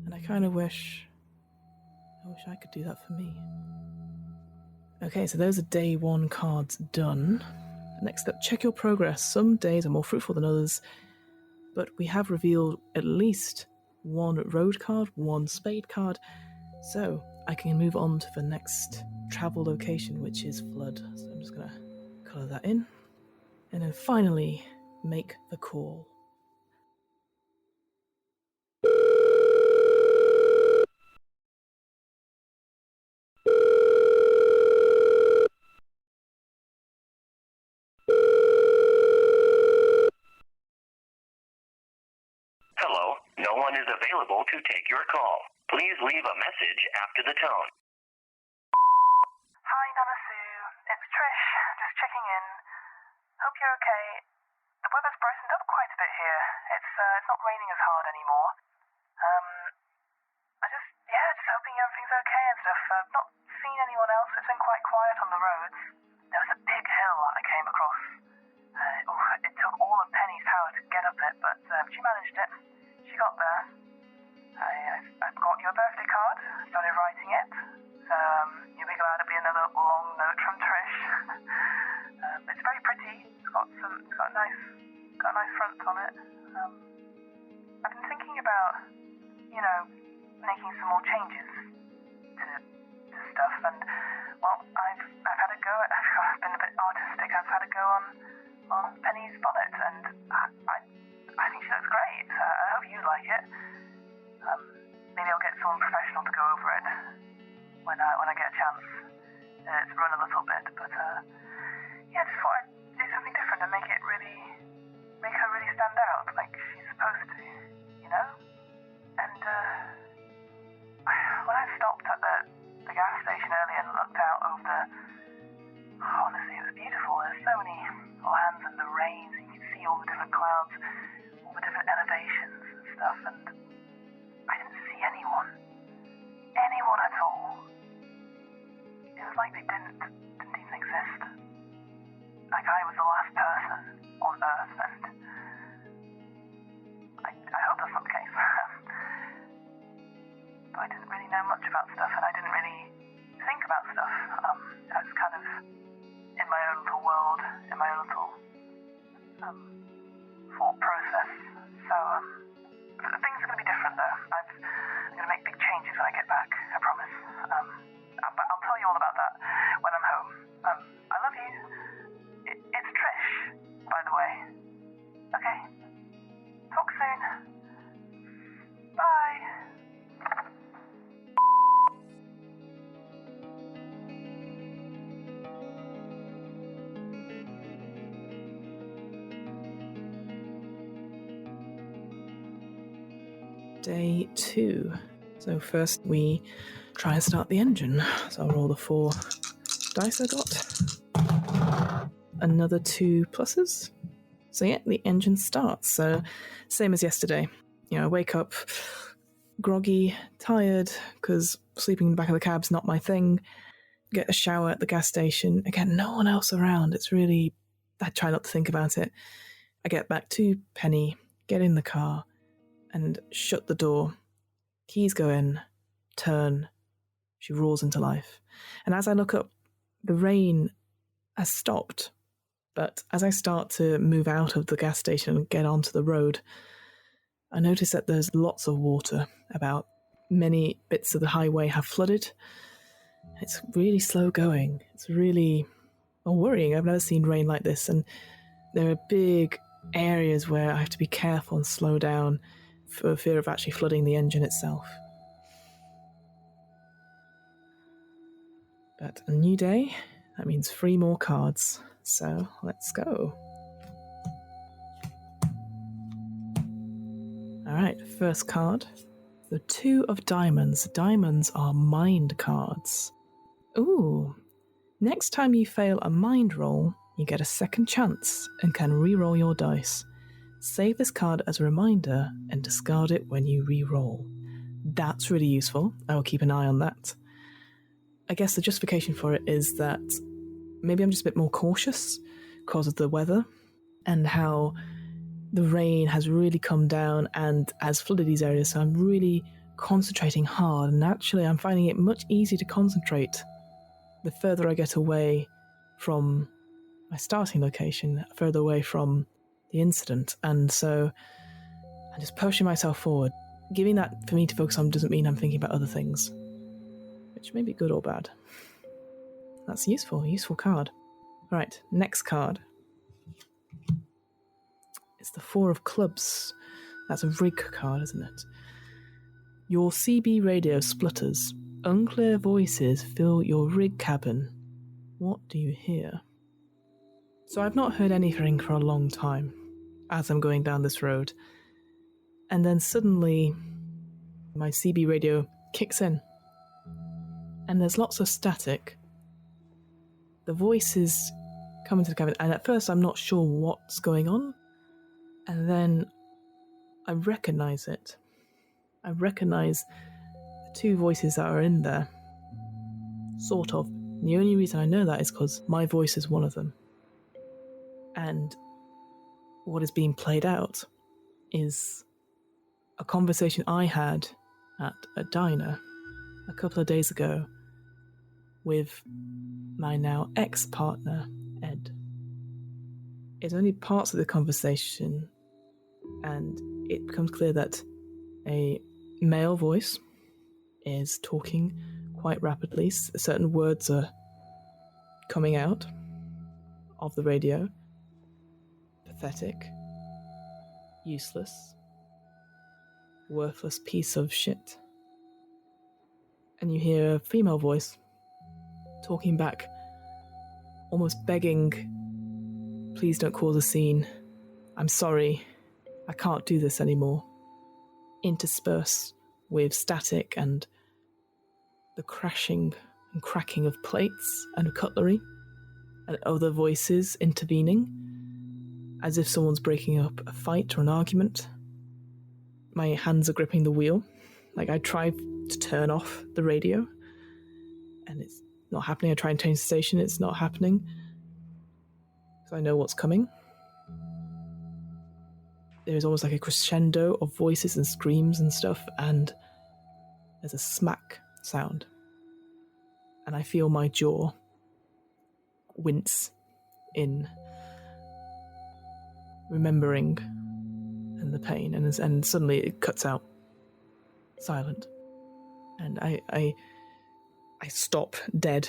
And I kind of wish I could do that for me. Okay, so those are day 1 cards done. Next up, check your progress. Some days are more fruitful than others, but we have revealed at least 1 road card, 1 spade card, so I can move on to the next travel location, which is Flood. So I'm just going to colour that in. and then finally make the call. Hello, no one is available to take your call. Please leave a message after the tone. Hi, Nana Sue. It's Trish. Just checking in. Hope you're okay. The weather's brightened up quite a bit here. It's not raining as hard anymore. Just hoping everything's okay and stuff. I've not seen anyone else. It's been quite quiet on the roads. There was a big hill I came across. It took all of Penny's power to get up it, but she managed it. She got there. I've got your birthday card. Started writing it. So you'll be glad it'll be another long note from Trish. It's very pretty. It's got a nice front on it. I've been thinking about, making some more changes to stuff, and well, I've had a go at. I've been a bit artistic. I've had a go on Penny's bonnet, and I think she looks great. I hope you like it. Maybe I'll get someone professional to go over it when I get a chance to run a little bit. But just thought I'd do something different and make her really stand out, like she's supposed to, And when I stopped at the gas station earlier and looked out over honestly, it was beautiful. There's so many lands and the rain, so you could see all the different clouds, all the different elevations and stuff, and I didn't see anyone at all. It was like they didn't even exist. Like I was the last person on Earth, and I hope that's not the case. But I didn't really know much about stuff, and I didn't really think about stuff. I was kind of in my own little world, in my own little thought process. So things are going to be different, though. I'm going to make big changes when I get back, I promise. But I'll tell you all about that when I'm home. I love you. It's Trish, by the way. Okay. Talk soon. Bye. Day 2. So first we try and start the engine. So I'll roll the 4 dice I got. Another 2 pluses. So yeah, the engine starts. So same as yesterday. I wake up groggy, tired, because sleeping in the back of the cab's not my thing. Get a shower at the gas station. Again, no one else around. It's really, I try not to think about it. I get back to Penny, get in the car, and shut the door. Keys go in, turn. She roars into life. And as I look up, the rain has stopped. But as I start to move out of the gas station and get onto the road, I notice that there's lots of water about. Many bits of the highway have flooded. It's really slow going. It's really worrying. I've never seen rain like this, and there are big areas where I have to be careful and slow down for fear of actually flooding the engine itself. But a new day, that means 3 more cards. So let's go. Alright, first card. The 2 of diamonds. Diamonds are mind cards. Ooh. Next time you fail a mind roll, you get a second chance and can re-roll your dice. Save this card as a reminder and discard it when you re-roll. That's really useful. I will keep an eye on that. I guess the justification for it is that maybe I'm just a bit more cautious because of the weather and how the rain has really come down and has flooded these areas, so I'm really concentrating hard, and actually I'm finding it much easier to concentrate the further I get away from my starting location, further away from the incident, and so I'm just pushing myself forward. Giving that for me to focus on doesn't mean I'm thinking about other things, which may be good or bad. That's useful card. Right, next card. the Four of Clubs. That's a rig card, isn't it? Your CB radio splutters. Unclear voices fill your rig cabin. What do you hear? So I've not heard anything for a long time as I'm going down this road. And then suddenly my CB radio kicks in. And there's lots of static. The voices come into the cabin, and at first I'm not sure what's going on. And then I recognise it. I recognise the two voices that are in there. Sort of. The only reason I know that is because my voice is one of them. And what is being played out is a conversation I had at a diner a couple of days ago with my now ex-partner, Ed. It's only parts of the conversation, and it becomes clear that a male voice is talking quite rapidly. Certain words are coming out of the radio. Pathetic, useless, worthless piece of shit. And you hear a female voice talking back, almost begging, please don't cause a scene. I'm sorry. I can't do this anymore. Interspersed with static and the crashing and cracking of plates and cutlery and other voices intervening as if someone's breaking up a fight or an argument. My hands are gripping the wheel. Like, I try to turn off the radio and it's not happening. I try and change the station. It's not happening. Because I know what's coming. There's almost like a crescendo of voices and screams and stuff, and there's a smack sound. And I feel my jaw wince in remembering and the pain, and suddenly it cuts out. Silent. And I stop dead.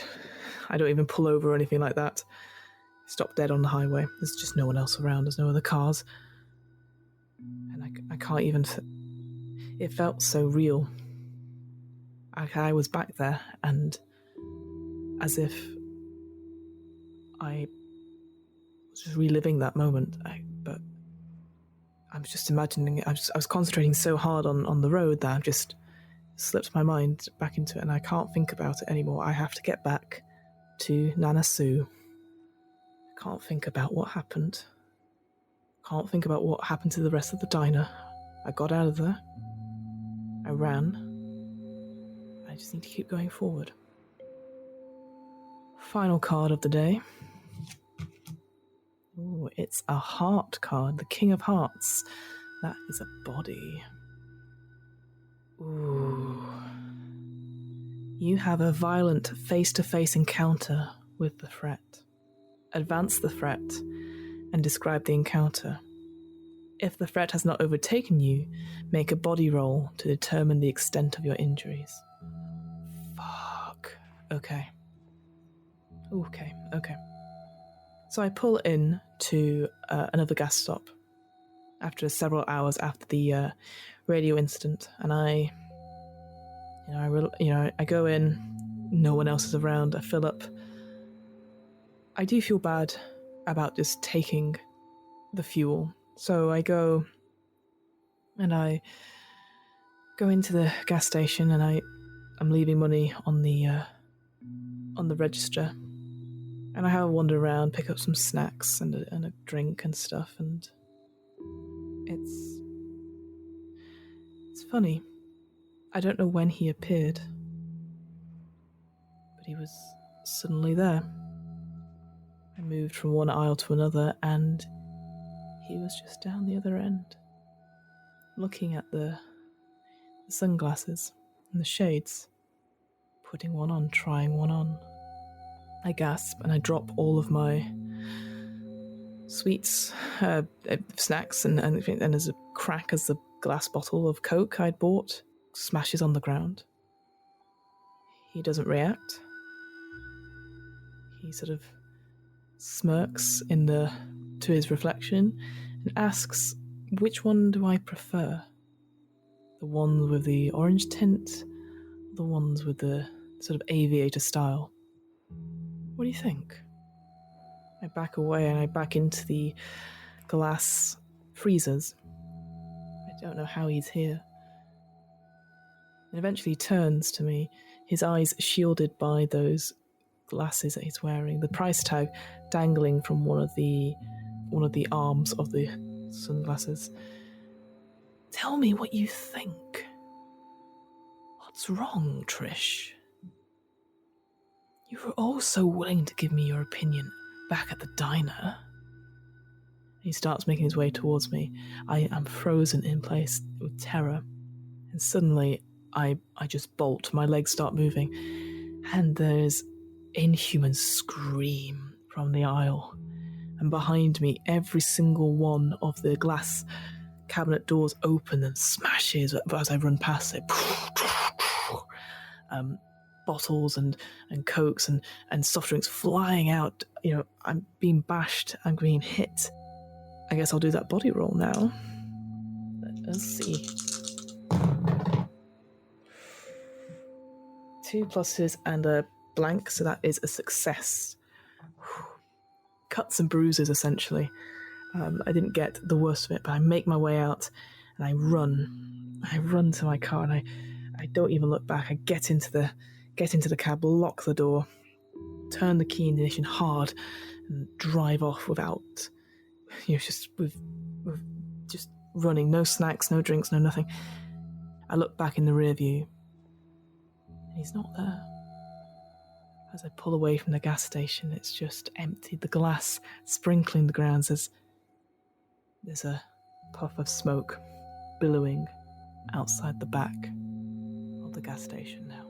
I don't even pull over or anything like that. I stop dead on the highway. There's just no one else around. There's no other cars. And I can't even... It felt so real. I was back there, and as if I was just reliving that moment. But I was just imagining it. I was concentrating so hard on the road that I've just slipped my mind back into it, and I can't think about it anymore. I have to get back to Nana Sue. I can't think about what happened. Can't think about what happened to the rest of the diner. I got out of there. I ran. I just need to keep going forward. Final card of the day. Ooh, it's a heart card, the King of Hearts. That is a body. Ooh. You have a violent face-to-face encounter with the threat. Advance the threat and describe the encounter. If the threat has not overtaken you, make a body roll to determine the extent of your injuries. Fuck. Okay. So I pull in to another gas stop after several hours after the radio incident, and I go in. No one else is around. I fill up. I do feel bad about just taking the fuel, so I go and I go into the gas station, and I'm leaving money on the register. And I have a wander around, pick up some snacks and a drink and stuff, and it's funny. I don't know when he appeared, but he was suddenly there. I moved from one aisle to another, and he was just down the other end, looking at the sunglasses and the shades, putting one on, trying one on. I gasp and I drop all of my sweets, snacks, and there's a crack as the glass bottle of Coke I'd bought smashes on the ground. He doesn't react. He sort of smirks to his reflection, and and asks, which one do I prefer? The ones with the orange tint, the ones with the sort of aviator style? What do you think? I back away and I back into the glass freezers. I don't know how he's here. And eventually he turns to me, his eyes shielded by those glasses that he's wearing, the price tag dangling from one of the arms of the sunglasses. Tell me what you think. What's wrong, Trish? You were all so willing to give me your opinion back at the diner. He starts making his way towards me. I am frozen in place with terror. And suddenly, I just bolt. My legs start moving. And there's inhuman scream from the aisle. And behind me, every single one of the glass cabinet doors open and smashes as I run past it. Bottles and cokes and soft drinks flying out. You know, I'm being bashed, I'm being hit. I guess I'll do that body roll now. Let's see. 2 pluses and a blank, so that is a success. Cuts and bruises, essentially. I didn't get the worst of it, but I make my way out and I run. I run to my car and I don't even look back. I get into the cab, lock the door, turn the key in the ignition hard, and drive off without, just with just running. No snacks, no drinks, no nothing. I look back in the rear view. And he's not there. As I pull away from the gas station, it's just empty. The glass sprinkling the grounds. There's a puff of smoke billowing outside the back of the gas station now.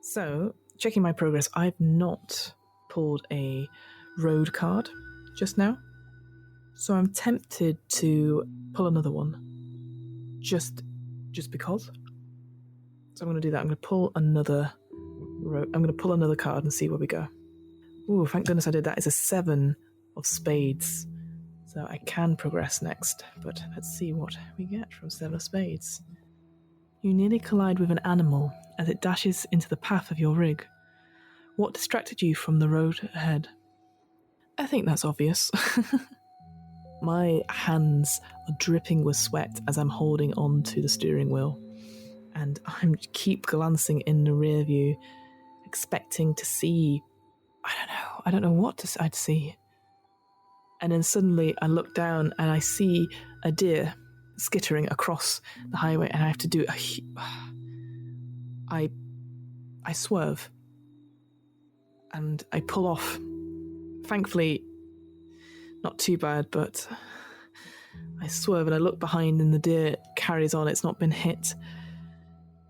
So, checking my progress, I've not pulled a road card just now. So I'm tempted to pull another one. Just because. So I'm going to do that. I'm going to pull another card and see where we go. Ooh, thank goodness I did that. It's a 7 of spades. So I can progress next, but let's see what we get from 7 of spades. You nearly collide with an animal as it dashes into the path of your rig. What distracted you from the road ahead? I think that's obvious. My hands are dripping with sweat as I'm holding on to the steering wheel, and I keep glancing in the rear view, expecting to see, I don't know what I'd see. And then suddenly I look down and I see a deer skittering across the highway, and I have to do I swerve and I pull off. Thankfully, not too bad, but I swerve and I look behind and the deer carries on. It's not been hit.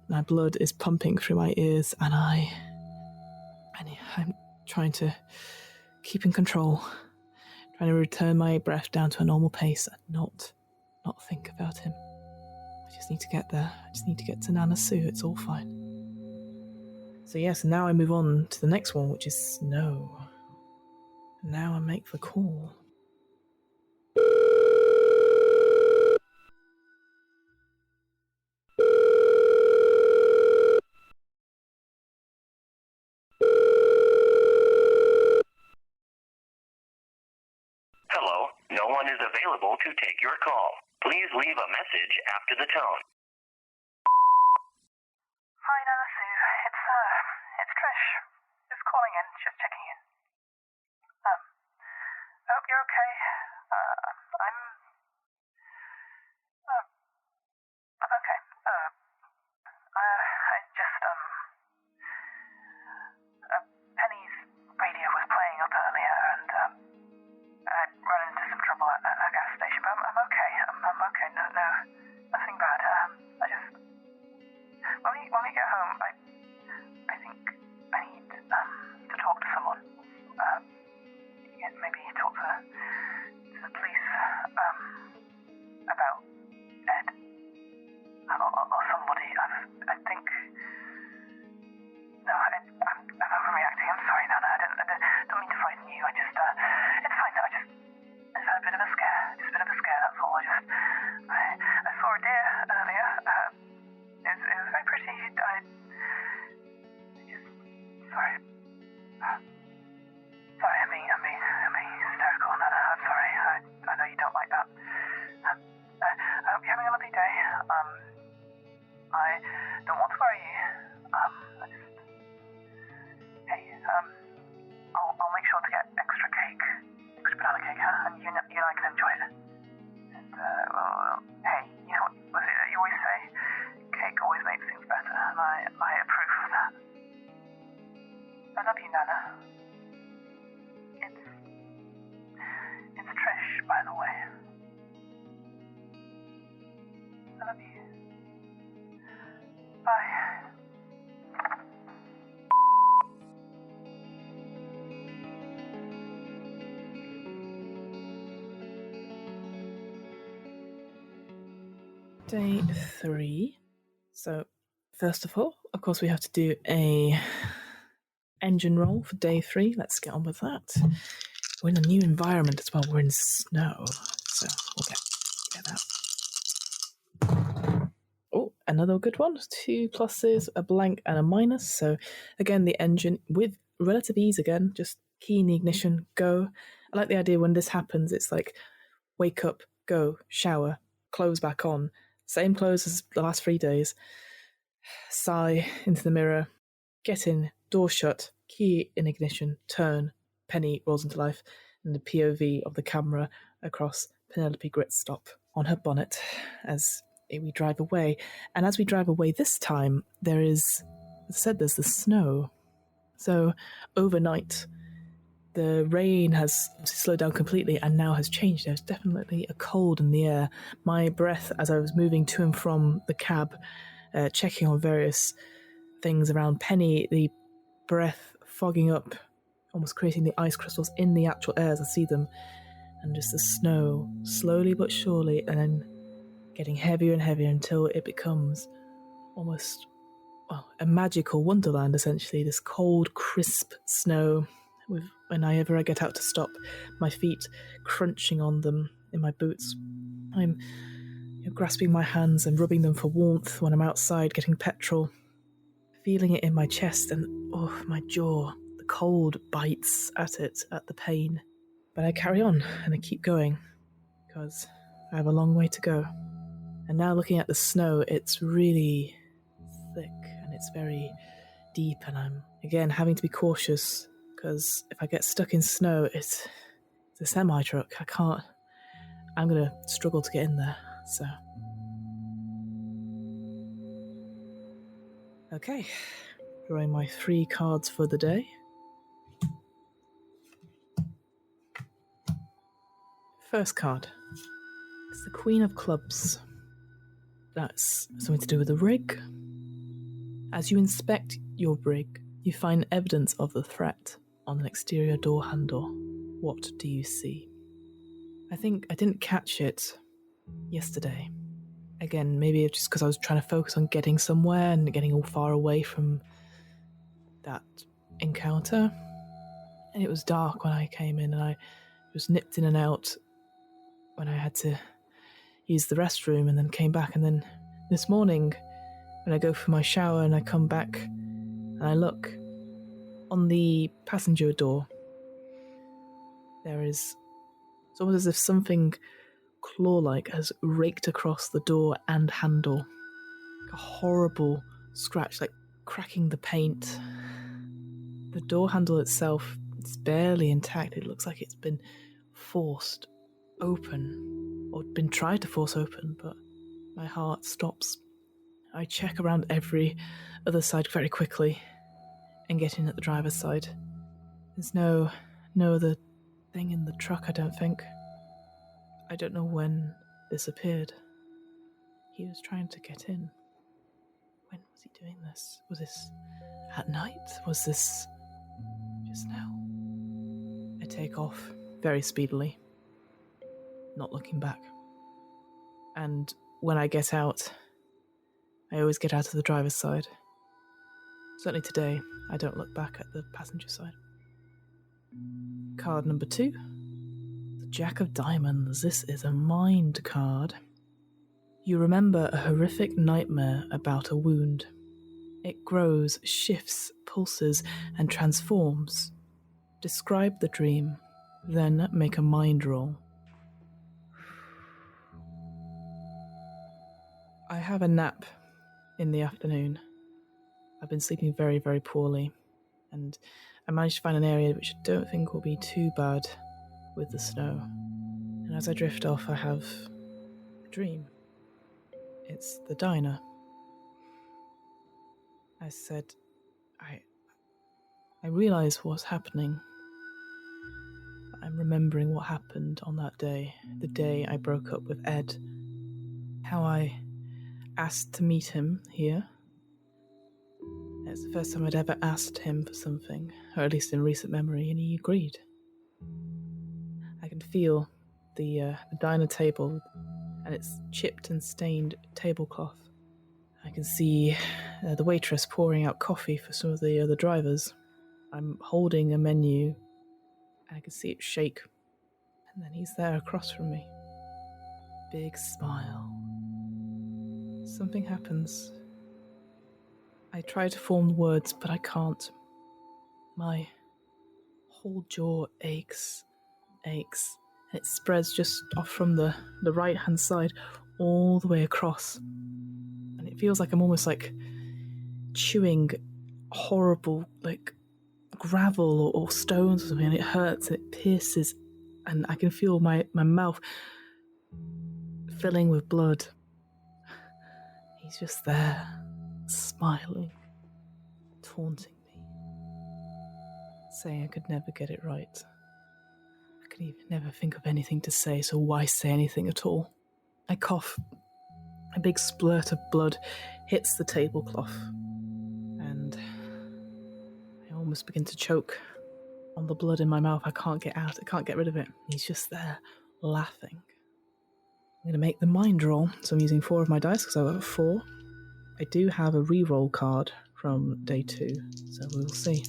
My blood is pumping through my ears and I'm trying to keep in control, trying to return my breath down to a normal pace and not think about him. I just need to get there. I just need to get to Nana Sue. It's all fine. So yes, now I move on to the next one, which is snow. Now I make the call. Hello, no one is available to take your call. Please leave a message after the tone. Hi, Nana Sue. It's Trish. Just calling in, just checking in. I hope you're okay. I'm okay. I just, Penny's radio was playing up earlier, and, I ran into some trouble at a gas station, but I'm okay. I'm okay. No, nothing bad. I just, when we get home, I think I need, to talk to someone. Maybe talk to the police. I'll make sure to get extra cake, extra banana cake, huh? And you and I can enjoy it. And, hey, you know what was it that you always say? Cake always makes things better, and I approve of that. I love you, Nana. It's Trish, by the way. I love you. Bye. Day 3. So, first of all, of course, we have to do a engine roll for day 3. Let's get on with that. We're in a new environment as well. We're in snow, so we'll get that. Oh, another good one. 2 pluses, a blank, and a minus. So, again, the engine with relative ease again. Just key in the ignition, go. I like the idea when this happens. It's like wake up, go, shower, clothes back on. Same clothes as the last 3 days. Sigh into the mirror, get in, door shut, key in ignition, turn, Penny rolls into life, and the POV of the camera across Penelope Gritstop on her bonnet as we drive away. And as we drive away this time, there is, as I said, there's the snow. So overnight, the rain has slowed down completely and now has changed. There's definitely a cold in the air. My breath, as I was moving to and from the cab, checking on various things around Penny, the breath fogging up, almost creating the ice crystals in the actual air as I see them, and just the snow, slowly but surely, and then getting heavier and heavier until it becomes almost a magical wonderland, essentially. This cold, crisp snow, with whenever I get out to stop, my feet crunching on them in my boots. I'm grasping my hands and rubbing them for warmth when I'm outside getting petrol, feeling it in my chest and my jaw. The cold bites at it, at the pain. But I carry on and I keep going because I have a long way to go. And now looking at the snow, it's really thick and it's very deep, and I'm again having to be cautious because if I get stuck in snow, it's a semi-truck. I'm going to struggle to get in there. So, okay, drawing my 3 cards for the day. First card, it's the Queen of Clubs. That's something to do with the rig. As you inspect your rig, you find evidence of the threat on an exterior door handle. What do you see? I think I didn't catch it yesterday. Again, maybe it's just because I was trying to focus on getting somewhere and getting all far away from that encounter. And it was dark when I came in, and I was nipped in and out when I had to use the restroom and then came back. And then this morning, when I go for my shower and I come back and I look on the passenger door, there is, it's almost as if something claw-like has raked across the door and handle. Like a horrible scratch, like cracking the paint. The door handle itself is barely intact. It looks like it's been forced open, or been tried to force open, but my heart stops. I check around every other side very quickly and get in at the driver's side. There's no other thing in the truck, I don't think. I don't know when this appeared. He was trying to get in. When was he doing this? Was this at night? Was this just now? I take off very speedily, not looking back. And when I get out, I always get out of the driver's side. Certainly today, I don't look back at the passenger side. Card number 2. The Jack of Diamonds. This is a mind card. You remember a horrific nightmare about a wound. It grows, shifts, pulses, and transforms. Describe the dream, then make a mind roll. I have a nap in the afternoon. I've been sleeping very, very poorly. and I managed to find an area which I don't think will be too bad with the snow. And as I drift off, I have a dream. It's the diner. I said, I realise what's happening. I'm remembering what happened on that day, the day I broke up with Ed. How I asked to meet him here. It's the first time I'd ever asked him for something, or at least in recent memory, and he agreed. I can feel the diner table and its chipped and stained tablecloth. I can see the waitress pouring out coffee for some of the other drivers. I'm holding a menu, and I can see it shake. And then he's there across from me. Big smile. Something happens. I try to form the words, but I can't. My whole jaw aches. And it spreads just off from the right-hand side all the way across. And it feels like I'm almost like chewing horrible, like gravel or stones or something, and it hurts and it pierces, and I can feel my mouth filling with blood. He's just there, smiling, taunting me, saying I could never get it right. I could even never think of anything to say, so why say anything at all? I cough. A big splurt of blood hits the tablecloth, and I almost begin to choke on the blood in my mouth. I can't get out, I can't get rid of it. He's just there, laughing. I'm going to make the mind roll, so I'm using 4 of my dice because I've got 4. I do have a reroll card from day 2, so we will see.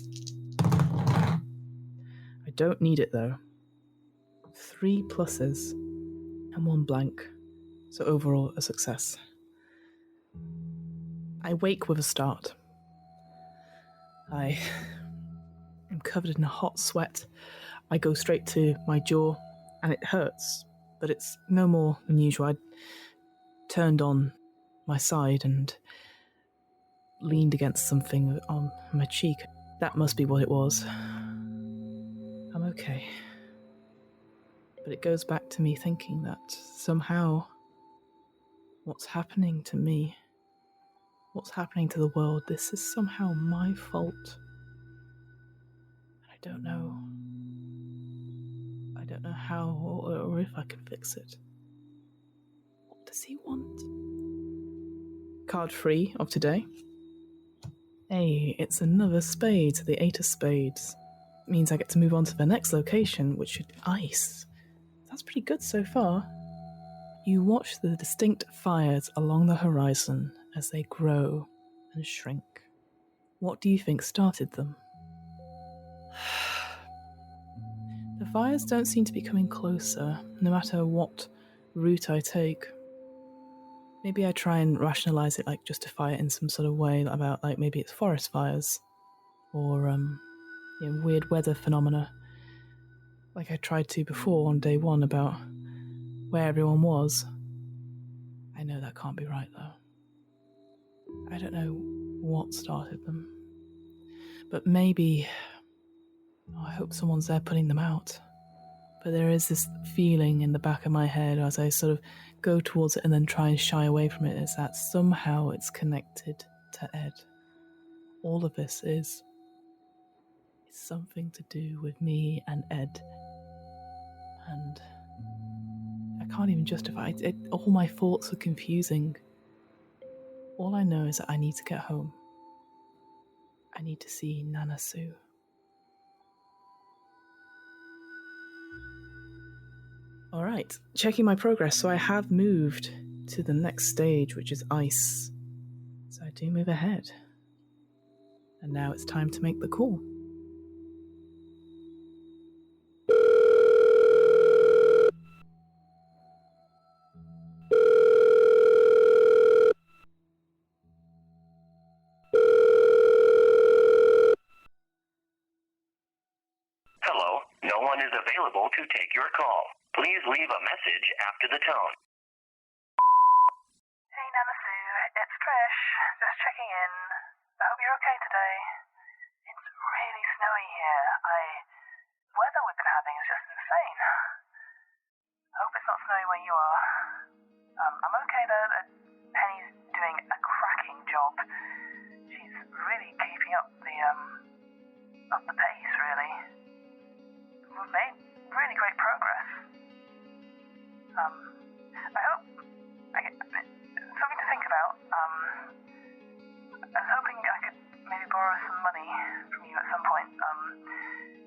I don't need it though. 3 pluses and 1 blank, so overall a success. I wake with a start. I am covered in a hot sweat. I go straight to my jaw, and it hurts, but it's no more than usual. I turned on my side and leaned against something on my cheek. That must be what it was. I'm okay. But it goes back to me thinking that somehow what's happening to me, what's happening to the world, this is somehow my fault. I don't know. I don't know how or if I can fix it. What does he want? Card 3 of today. Hey, it's another spade, the 8 of spades. It means I get to move on to the next location, which should be ice. That's pretty good so far. You watch the distinct fires along the horizon as they grow and shrink. What do you think started them? The fires don't seem to be coming closer, no matter what route I take. Maybe I try and rationalize it, like justify it in some sort of way about, like, maybe it's forest fires or weird weather phenomena, like I tried to before on day 1 about where everyone was. I know that can't be right though. I don't know what started them, but maybe I hope someone's there putting them out. But there is this feeling in the back of my head as I sort of go towards it and then try and shy away from it, is that somehow it's connected to Ed. All of this is something to do with me and Ed. And I can't even justify it. All my thoughts are confusing. All I know is that I need to get home. I need to see Nana Sue. Alright, checking my progress. So I have moved to the next stage, which is ice. So I do move ahead. And now it's time to make the call. Hello, no one is available to take your call. Please leave a message after the tone. Hey Nana Sue, it's Trish. Just checking in. I hope you're okay today. It's really snowy here. Weather we've been having is just insane. I hope it's not snowy where you are. I'm okay though. Penny's doing a cracking job. She's really keeping up the pace, really. We've made really great progress. I hope something to think about. I was hoping I could maybe borrow some money from you at some point.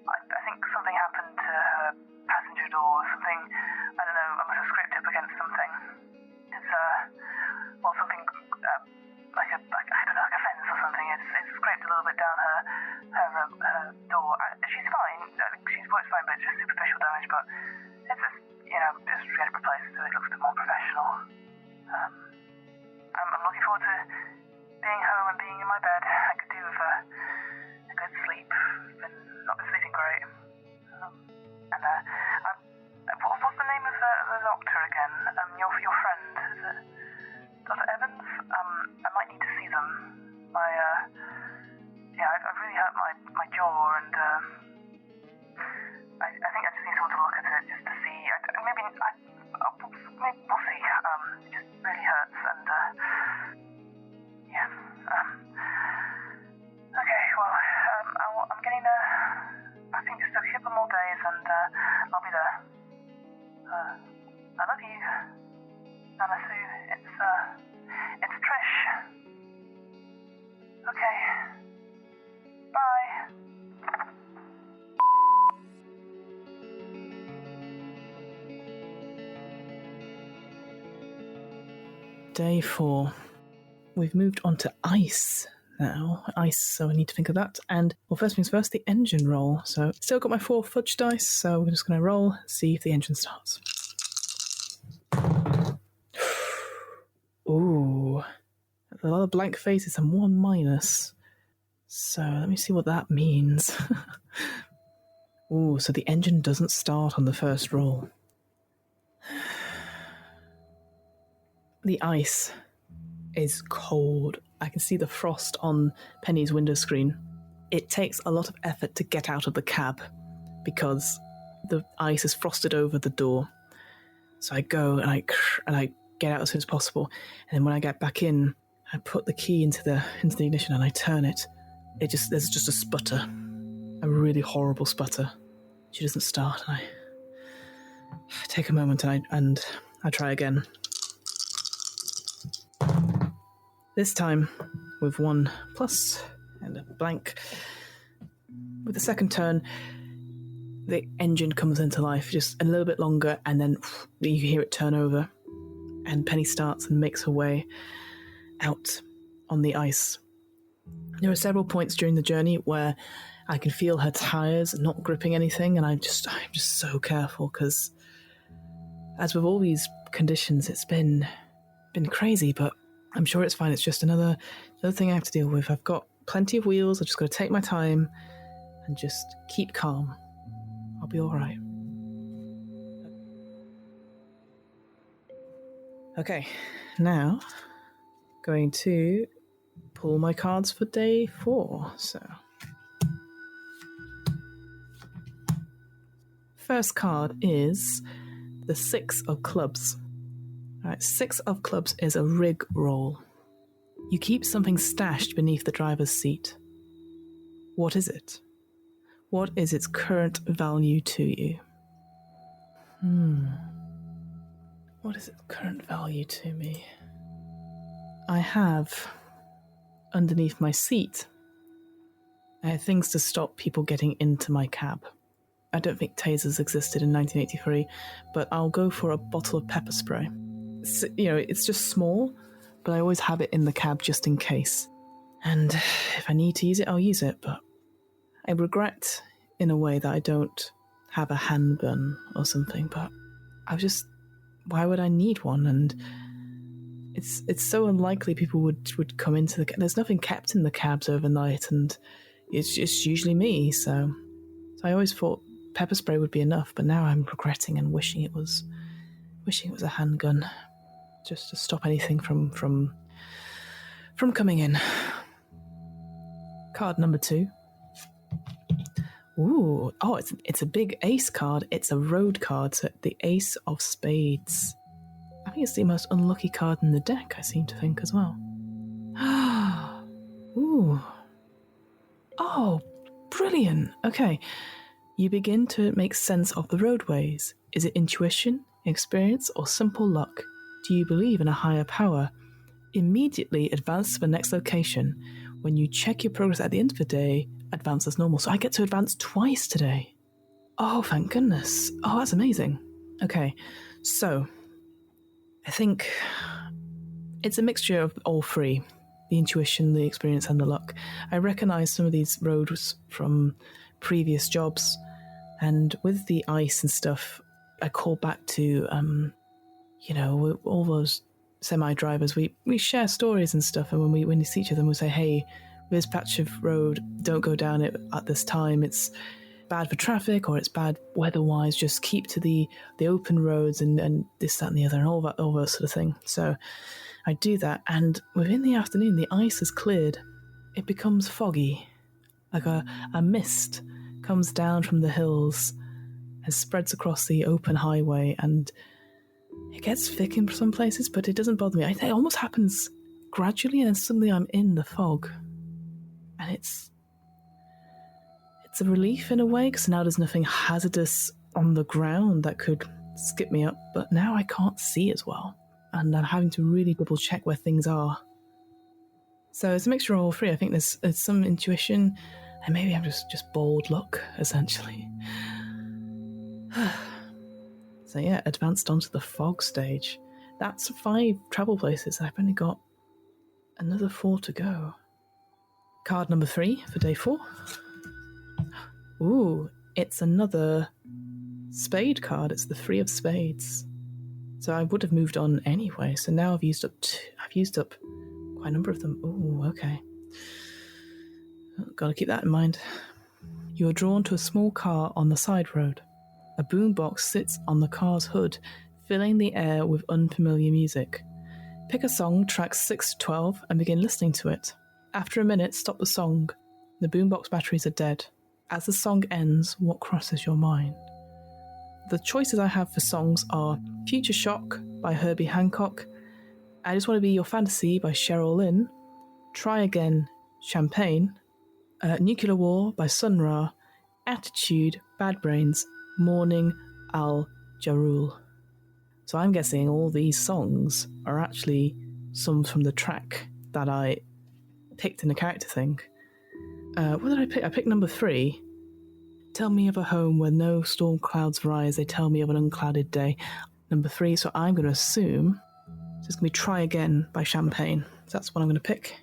I think something happened to her passenger door or something. I don't know, I must have scraped up against something. It's, something, like a fence or something. It's scraped a little bit down her door. She's fine, she's fine, but it's just superficial damage, but it's just, just get it replaced so it looks a bit more professional. I'm looking forward to being home and being in my bed. I could do with a good sleep. Not been sleeping great. What's the name of the doctor again? Your friend, is it Dr. Evans? I might need to see them. I really hurt my jaw, and I think I just need someone to look at it just to see. Maybe we'll see. It just really hurts, and okay. Well, I'm getting there. I think just a couple more days, and I'll be there. I love you, Nana Sue. It's Trish. Okay. Bye. Day 4. We've moved on to ice now. Ice, so I need to think of that. And, well, first things first, the engine roll. So, still got my 4 fudge dice, so we're just going to roll, see if the engine starts. Ooh. A lot of blank faces and 1 minus. So, let me see what that means. Ooh, so the engine doesn't start on the first roll. The ice is cold. I can see the frost on Penny's window screen. It takes a lot of effort to get out of the cab because the ice is frosted over the door. So I go and I get out as soon as possible. And then when I get back in, I put the key into the ignition and I turn it. There's just a sputter, a really horrible sputter. She doesn't start, and I take a moment and I try again. This time, with 1 plus and a blank. With the second turn, the engine comes into life just a little bit longer, and then you hear it turn over, and Penny starts and makes her way out on the ice. There are several points during the journey where I can feel her tires not gripping anything, and I'm just so careful, because as with all these conditions, it's been crazy, but I'm sure it's fine. It's just another thing I have to deal with. I've got plenty of wheels. I've just got to take my time and just keep calm. I'll be all right. Okay, now going to pull my cards for day 4. So, first card is the 6 of clubs. All right, 6 of clubs is a rig roll. You keep something stashed beneath the driver's seat. What is it? What is its current value to you? What is its current value to me? I have, underneath my seat, I have things to stop people getting into my cab. I don't think tasers existed in 1983, but I'll go for a bottle of pepper spray. It's just small, but I always have it in the cab just in case. And if I need to use it, I'll use it, but I regret, in a way, that I don't have a handgun or something, but why would I need one? And it's so unlikely people would come into the cab. There's nothing kept in the cabs overnight, and it's usually me, so I always thought pepper spray would be enough, but now I'm regretting and wishing it was a handgun, just to stop anything from coming in. Card number 2. Ooh, oh, it's a big ace card. It's a road card, so the ace of spades. I think it's the most unlucky card in the deck, I seem to think, as well. Ooh. Oh, brilliant. Okay. You begin to make sense of the roadways. Is it intuition, experience, or simple luck? Do you believe in a higher power? Immediately advance to the next location. When you check your progress at the end of the day, advance as normal. So I get to advance twice today. Oh, thank goodness. Oh, that's amazing. Okay, so I think it's a mixture of all three. The intuition, the experience, and the luck. I recognise some of these roads from previous jobs, and with the ice and stuff, I call back to, all those semi-drivers. We share stories and stuff, and when we see each other, we say, hey, this patch of road, don't go down it at this time. It's bad for traffic, or it's bad weather-wise. Just keep to the open roads and this, that, and the other, and all that sort of thing. So I do that, and within the afternoon, the ice is cleared. It becomes foggy, like a mist comes down from the hills and spreads across the open highway, and it gets thick in some places, but it doesn't bother me. It almost happens gradually, and then suddenly I'm in the fog, and it's a relief in a way, because now there's nothing hazardous on the ground that could skip me up, but now I can't see as well, and I'm having to really double check where things are. So it's a mixture of all three. I think there's some intuition, and maybe I'm just bored luck, essentially. So yeah, advanced onto the fog stage. That's 5 travel places. I've only got another 4 to go. Card number 3 for day 4. Ooh, it's another spade card. It's the 3 of spades. So I would have moved on anyway. So now I've used up quite a number of them. Ooh, okay. Got to keep that in mind. You are drawn to a small car on the side road. A boombox sits on the car's hood, filling the air with unfamiliar music. Pick a song, tracks 6 to 12, and begin listening to it. After a minute, stop the song. The boombox batteries are dead. As the song ends, what crosses your mind? The choices I have for songs are Future Shock by Herbie Hancock, I Just Want to Be Your Fantasy by Cheryl Lynn, Try Again, Champagne, Nuclear War by Sun Ra, Attitude, Bad Brains, Morning, Al Jarul. So I'm guessing all these songs are actually some from the track that I picked in the character thing. What did I pick? I picked number 3. Tell me of a home where no storm clouds rise. They tell me of an unclouded day. Number 3, so I'm going to assume it's going to be Try Again by Champagne. So that's what I'm going to pick.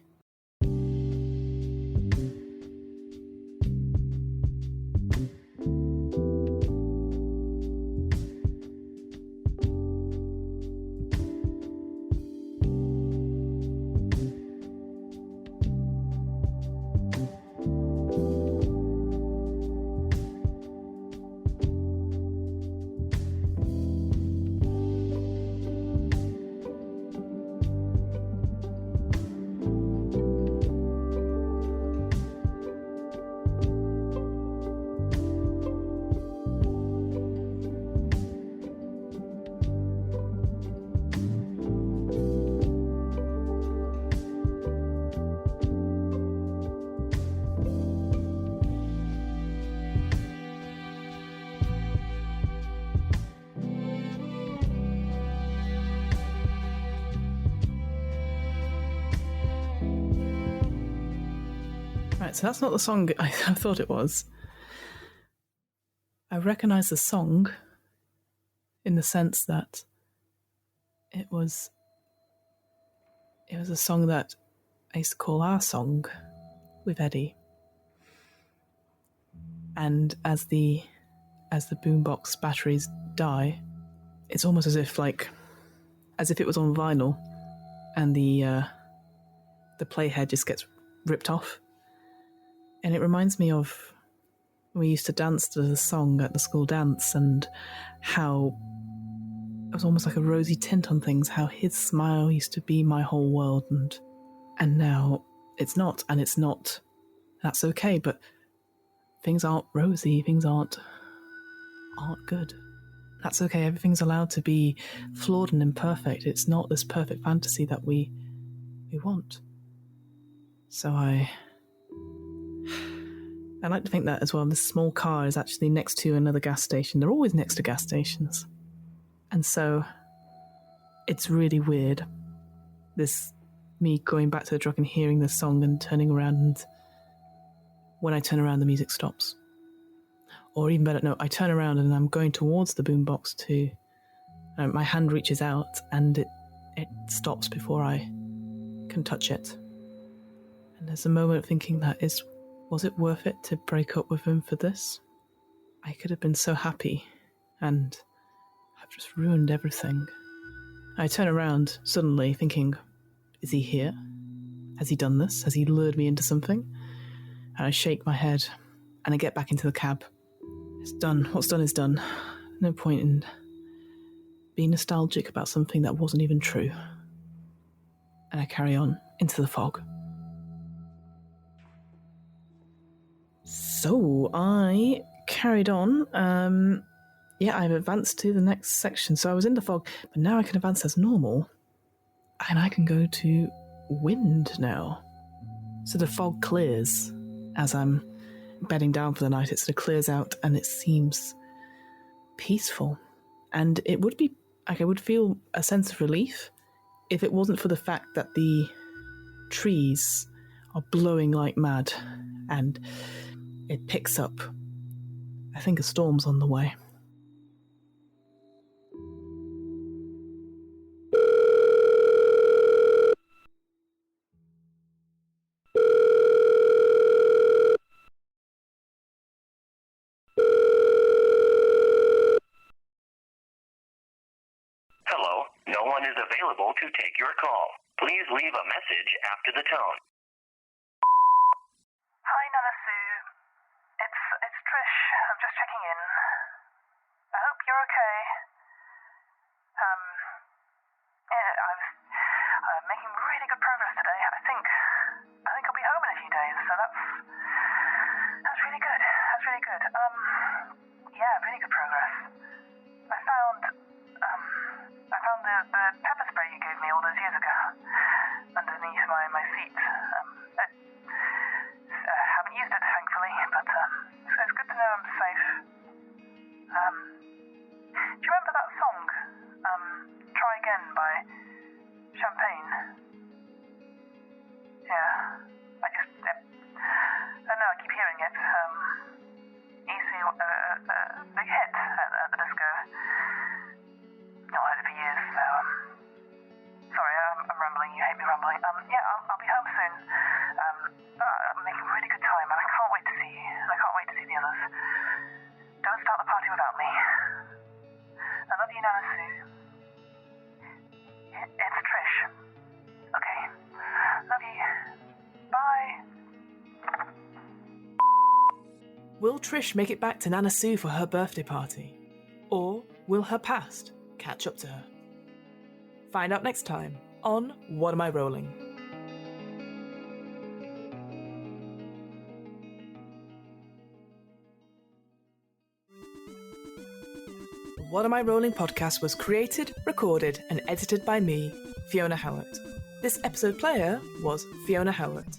Right, so that's not the song I thought it was. I recognise the song in the sense that it was a song that I used to call our song with Eddie. And as the boombox batteries die, it's almost as if it was on vinyl, and the playhead just gets ripped off. And it reminds me of when we used to dance to the song at the school dance, and how it was almost like a rosy tint on things, how his smile used to be my whole world, and now it's not, and it's not. That's okay, but things aren't rosy, things aren't good. That's okay, everything's allowed to be flawed and imperfect. It's not this perfect fantasy that we want. So I like to think that as well. This small car is actually next to another gas station. They're always next to gas stations. And so it's really weird, this me going back to the truck and hearing this song and turning around, and when I turn around the music stops. Or even better, no, I turn around and I'm going towards the boombox to... my hand reaches out and it stops before I can touch it. And there's a moment of thinking was it worth it to break up with him for this? I could have been so happy, and I've just ruined everything. I turn around suddenly thinking, is he here? Has he done this? Has he lured me into something? And I shake my head and I get back into the cab. It's done. What's done is done. No point in being nostalgic about something that wasn't even true. And I carry on into the fog. So I carried on. I've advanced to the next section. So I was in the fog, but now I can advance as normal. And I can go to wind now. So the fog clears as I'm bedding down for the night. It sort of clears out and it seems peaceful. And it would be, like, I would feel a sense of relief if it wasn't for the fact that the trees are blowing like mad and it picks up. I think a storm's on the way. Hello, no one is available to take your call. Please leave a message after the tone. Hi, Nana Sue. It's Trish. I'm just checking in. I hope you're okay. I'm making really good progress today. I think I'll be home in a few days, so that's really good. That's really good. Really good progress. I found the pepper spray you gave me all those years ago underneath my seat. Haven't used it, thankfully, but it's good to know I'm safe. Do you remember that song, Try Again by Champagne? Yeah, I know, I keep hearing it. It used to be a big hit at the disco. Not heard it for years, so sorry, I'm rambling. You hate me rambling. I'll be home soon. I'm making really good time, and I can't wait to see you. And I can't wait to see the others. Don't start the party without me. I love you, Nana Sue. It's Trish. Okay. Love you. Bye. Will Trish make it back to Nana Sue for her birthday party? Or will her past catch up to her? Find out next time on What Am I Rolling? The What Am I Rolling podcast was created, recorded, and edited by me, Fiona Howat. This episode player was Fiona Howat.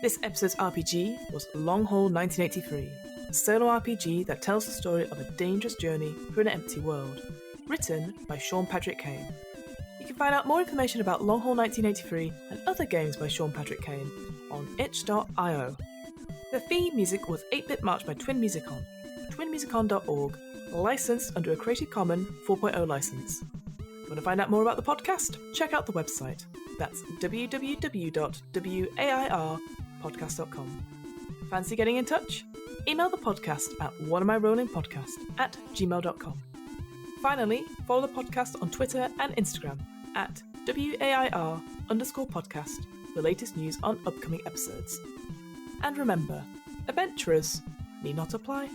This episode's RPG was Long Haul 1983, a solo RPG that tells the story of a dangerous journey through an empty world, written by Sean Patrick Kane. You can find out more information about Long Haul 1983 and other games by Sean Patrick Kane on itch.io. The theme music was 8-Bit March by Twin Musicon, twinmusicon.org, licensed under a Creative Commons 4.0 license. Want to find out more about the podcast? Check out the website. That's www.wairpodcast.com. Fancy getting in touch? Email the podcast at whatamirollingpodcast@gmail.com. Finally, follow the podcast on Twitter and Instagram at WAIR_podcast for the latest news on upcoming episodes. And remember, adventurers need not apply.